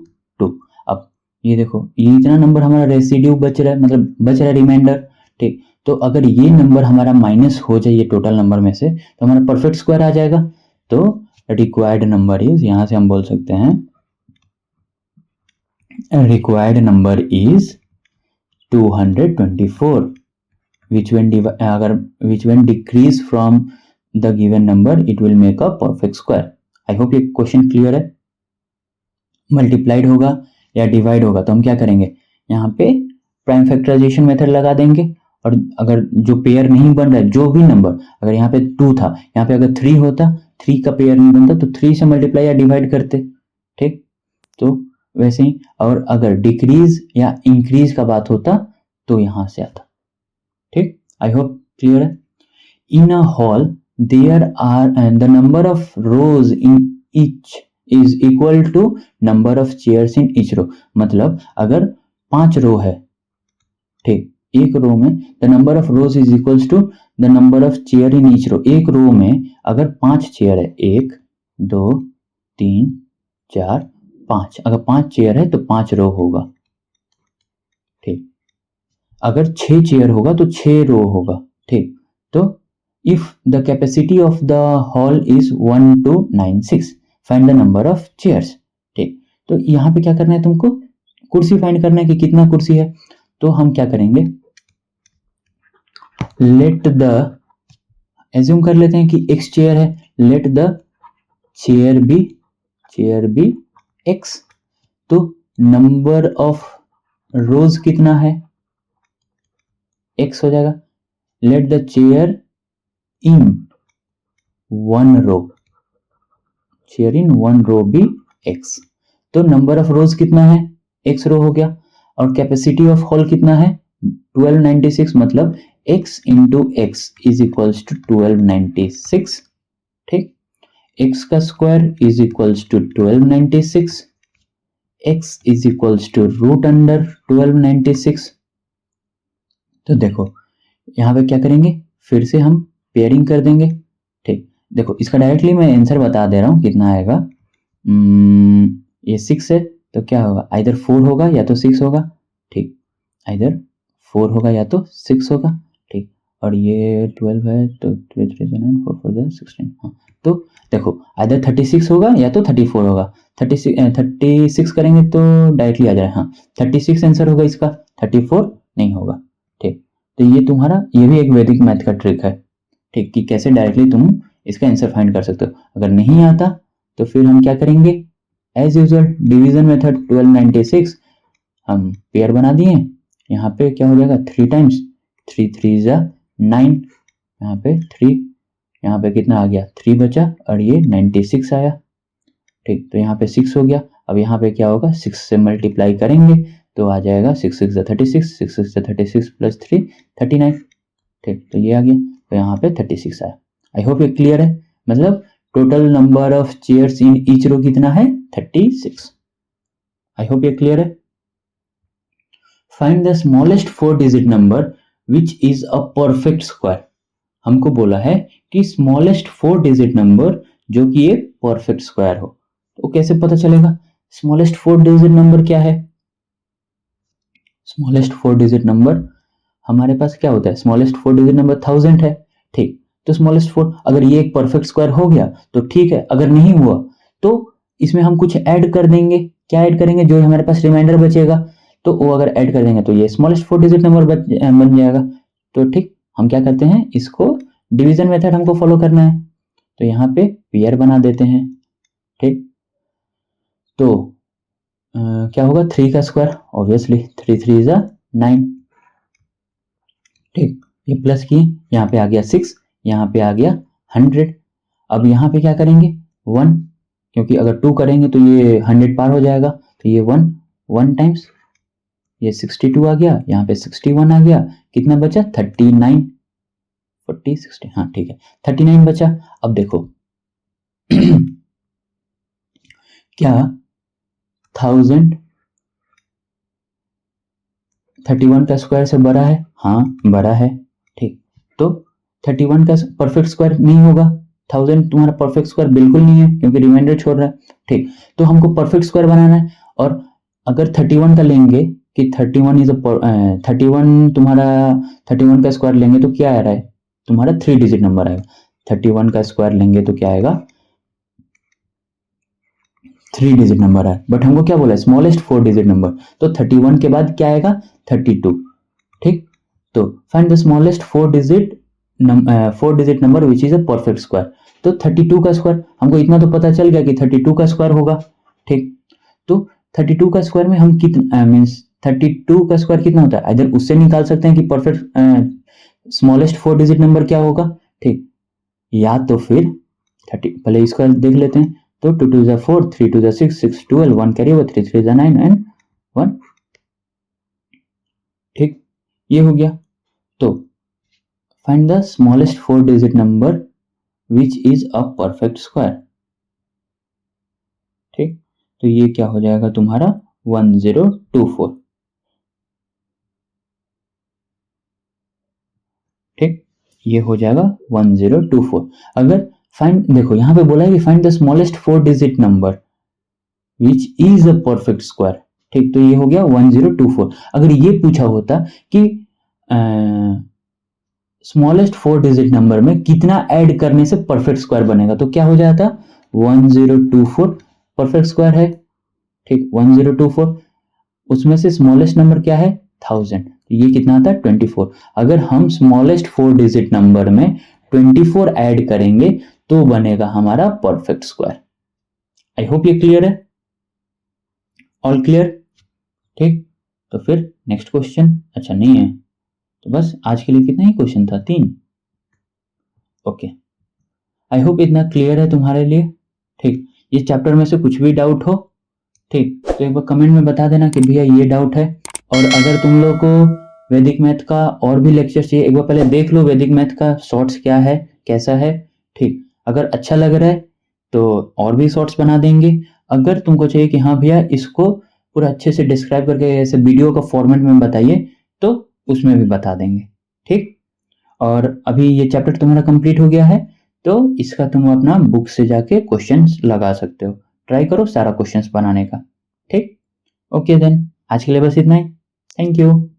2। अब ये देखो ये इतना नंबर हमारा रेसिड्यू बच रहा है, मतलब बच रहा है रिमाइंडर। ठीक, तो अगर ये नंबर हमारा माइनस हो जाए ये टोटल नंबर में से तो हमारा परफेक्ट स्क्वायर आ जाएगा। तो रिक्वायर्ड नंबर इज, यहां से हम बोल सकते हैं required number is 224 which when decrease from the given number it will make a perfect square। I hope ये क्वेश्चन क्लियर है। मल्टीप्लाइड होगा या डिवाइड होगा तो हम क्या करेंगे, यहाँ पे प्राइम फैक्टराइजेशन मेथड लगा देंगे। और अगर जो पेयर नहीं बन रहा है, जो भी नंबर, अगर यहाँ पे 2 था, यहाँ पे अगर 3 होता, 3 का पेयर नहीं बनता तो 3 से मल्टीप्लाई या डिवाइड करते। ठीक, तो वैसे ही, और अगर डिक्रीज या इंक्रीज का बात होता तो यहां से आता। ठीक, आई होप क्लियर है। In a hall there are the number of rows in each is equal to number of chairs in each row. मतलब अगर 5 रो है, ठीक, एक रो में the number of rows is equal to the number of chair in each row. एक row में अगर 5 chair है, 1 2 3 4 5, अगर 5 चेयर है तो 5 रो होगा। ठीक, अगर 6 चेयर होगा तो 6 रो होगा। ठीक, तो if the capacity of the hall is 1296 find the number of chairs. ठीक, तो यहाँ पे क्या करना है तुमको, कुर्सी फाइंड करना है कि कितना कुर्सी है। तो हम क्या करेंगे, लेट द, एज्यूम कर लेते हैं कि x चेयर है, let the chair be x। तो नंबर ऑफ रोज कितना है, x हो जाएगा। Let the chair in one row, chair in one row be x। तो नंबर ऑफ रोज कितना है, x रो हो गया। और कैपेसिटी ऑफ हॉल कितना है 1296, मतलब x into x is equals to 1296। ठीक, x का square is equals to 1296, x is equals to root under 1296। तो देखो यहाँ पे क्या करेंगे, फिर से हम पेयरिंग कर देंगे। ठीक, देखो इसका डायरेक्टली मैं आंसर बता दे रहा हूँ कितना आएगा। ये 6 है तो क्या होगा, आइदर 4 होगा या तो 6 होगा। ठीक, आइदर 4 होगा या तो 6 होगा। ठीक, और ये 12 है तो 3 3 9 4 4 16। हाँ, तो देखो आइदर 36 होगा या तो 34 होगा। 36 करेंगे तो डायरेक्टली आ जाए। हाँ, 36 आंसर होगा इसका, 34 नहीं होगा। ठीक, तो ये तुम्हारा, ये भी एक वैदिक मैथ का ट्रिक है। ठीक, कि कैसे डायरेक्टली तुम इसका आंसर फाइंड कर सकते हो। अगर नहीं आता तो फिर हम क्या करेंगे, एज यूजुअल डिवीजन मेथड 1296 हम पेयर बना दिए। यहाँ पे क्या हो जाएगा, 3 टाइम्स 3 3 जा 9, यहाँ पे 3, यहाँ पे कितना आ गया 3 बचा और ये 96 आया। ठीक, तो यहाँ पे 6 हो गया। अब यहाँ पे क्या होगा, 6 से मल्टीप्लाई करेंगे तो आ जाएगा 6 6 जा 36, 6 6 जा 36 प्लस 3 39। ठीक, तो ये आ गया, तो यहाँ पे 36 आया। आई होप ये क्लियर है। मतलब total number of chairs in each row कितना है 36। आई होप ये क्लियर है। Find the smallest 4 digit number which is a perfect square. हमको बोला है कि स्मॉलेस्ट 4 डिजिट नंबर जो कि एक परफेक्ट स्क्वायर हो। तो कैसे पता चलेगा स्मॉलेस्ट 4 डिजिट नंबर क्या है। स्मॉलेस्ट 4 डिजिट नंबर हमारे पास क्या होता है, स्मॉलेस्ट 4 डिजिट नंबर 1000 है। ठीक, तो स्मॉलेस्ट 4, अगर ये एक परफेक्ट स्क्वायर हो गया तो ठीक है, अगर नहीं हुआ तो इसमें हम कुछ ऐड कर देंगे। क्या ऐड करेंगे, जो हमारे पास रिमाइंडर बचेगा तो वो अगर ऐड कर देंगे तो ये स्मॉलेस्ट 4 डिजिट नंबर बन जाएगा। तो ठीक, हम क्या करते हैं, इसको डिवीजन मेथड हमको फॉलो करना है, तो यहाँ पे पेयर बना देते हैं। ठीक, तो क्या होगा 3 का स्क्वायर, ऑब्वियसली 3 3 जा 9। ठीक, ये प्लस किए, यहाँ पे आ गया 6, यहाँ पे आ गया 100। अब यहाँ पे क्या करेंगे 1, क्योंकि अगर 2 करेंगे तो ये 100 पार हो जाएगा, तो ये 1 टाइम्स ये 62 आ गया, यहाँ पे 61 आ गया, कितना बचा 39, 40 60, हाँ ठीक है 39 बचा। अब देखो क्या 1000 31 का स्क्वायर से बड़ा है, हाँ बड़ा है। ठीक, तो 31 का परफेक्ट स्क्वायर नहीं होगा, 1000 तुम्हारा परफेक्ट स्क्वायर बिल्कुल नहीं है क्योंकि रिमाइंडर छोड़ रहा है। ठीक, तो हमको परफेक्ट स्क्वायर बनाना है, और अगर 31 का लेंगे कि 31 इज 31 तुम्हारा 31 का स्क्वायर लेंगे तो क्या आ रहा है तुम्हारा 3 डिजिट नंबर आएगा। 31 का स्क्वायर लेंगे तो क्या आएगा 3 डिजिट नंबर है, बट हमको क्या बोला स्मॉलेस्ट 4 डिजिट नंबर, तो 31 के बाद क्या आएगा 32। ठीक, तो find the smallest 4 digit number which is a perfect square. तो 32 का स्क्वायर, हमको इतना तो पता चल गया कि 32 का स्क्वायर होगा। ठीक, तो 32 का स्क्वायर में हम कितना मीन्स 32 का स्क्वायर कितना होता है, इधर उससे निकाल सकते हैं कि परफेक्ट स्मॉलेस्ट 4 डिजिट नंबर क्या होगा। ठीक, या तो फिर 30, पहले इसका देख लेते हैं, तो 2 2 जा 4, 3 2 जा 6, 6 12, 1 कैरी ओवर, 3 3 जा 9 एंड 1। ठीक, ये हो गया। तो find the smallest 4 digit number which is a perfect square. ठीक, तो ये क्या हो जाएगा तुम्हारा 1024। ठीक, ये हो जाएगा 1024। अगर फाइंड, देखो यहां पे बोला है कि find the smallest 4 digit number which is a perfect square. ठीक, तो ये हो गया 1024। अगर ये पूछा होता कि स्मॉलेस्ट 4 डिजिट नंबर में कितना ऐड करने से परफेक्ट स्क्वायर बनेगा, तो क्या हो जाता 1024 परफेक्ट स्क्वायर है, ठीक 1024, उसमें से स्मॉलेस्ट नंबर क्या है 1000, तो ये कितना आता है 24। अगर हम स्मॉलेस्ट 4 डिजिट नंबर में 24 ऐड करेंगे तो बनेगा हमारा परफेक्ट स्क्वायर। आई होप ये क्लियर है, ऑल क्लियर, ठीक। तो फिर नेक्स्ट क्वेश्चन, अच्छा नहीं है तो बस आज के लिए कितना ही क्वेश्चन था, 3। ओके, आई होप इतना क्लियर है तुम्हारे लिए, ठीक। ये चैप्टर में से कुछ भी डाउट हो, ठीक, तो एक बार कमेंट में बता देना कि भैया ये डाउट है। और अगर तुम लोग को वैदिक मैथ का और भी लेक्चर चाहिए, एक बार पहले देख लो वैदिक मैथ का शॉर्ट्स क्या है, कैसा है, ठीक। अगर अच्छा लग रहा है तो और भी शॉर्ट्स बना देंगे। अगर तुमको चाहिए कि हाँ भैया इसको पूरा अच्छे से डिस्क्राइब करके ऐसे वीडियो का फॉर्मेट में बताइए, तो उसमें भी बता देंगे, ठीक। और अभी ये चैप्टर तुम्हारा कंप्लीट हो गया है, तो इसका तुम अपना बुक से जाके क्वेश्चंस लगा सकते हो, ट्राई करो सारा क्वेश्चंस बनाने का, ठीक। ओके देन, आज के लिए बस इतना ही, थैंक यू।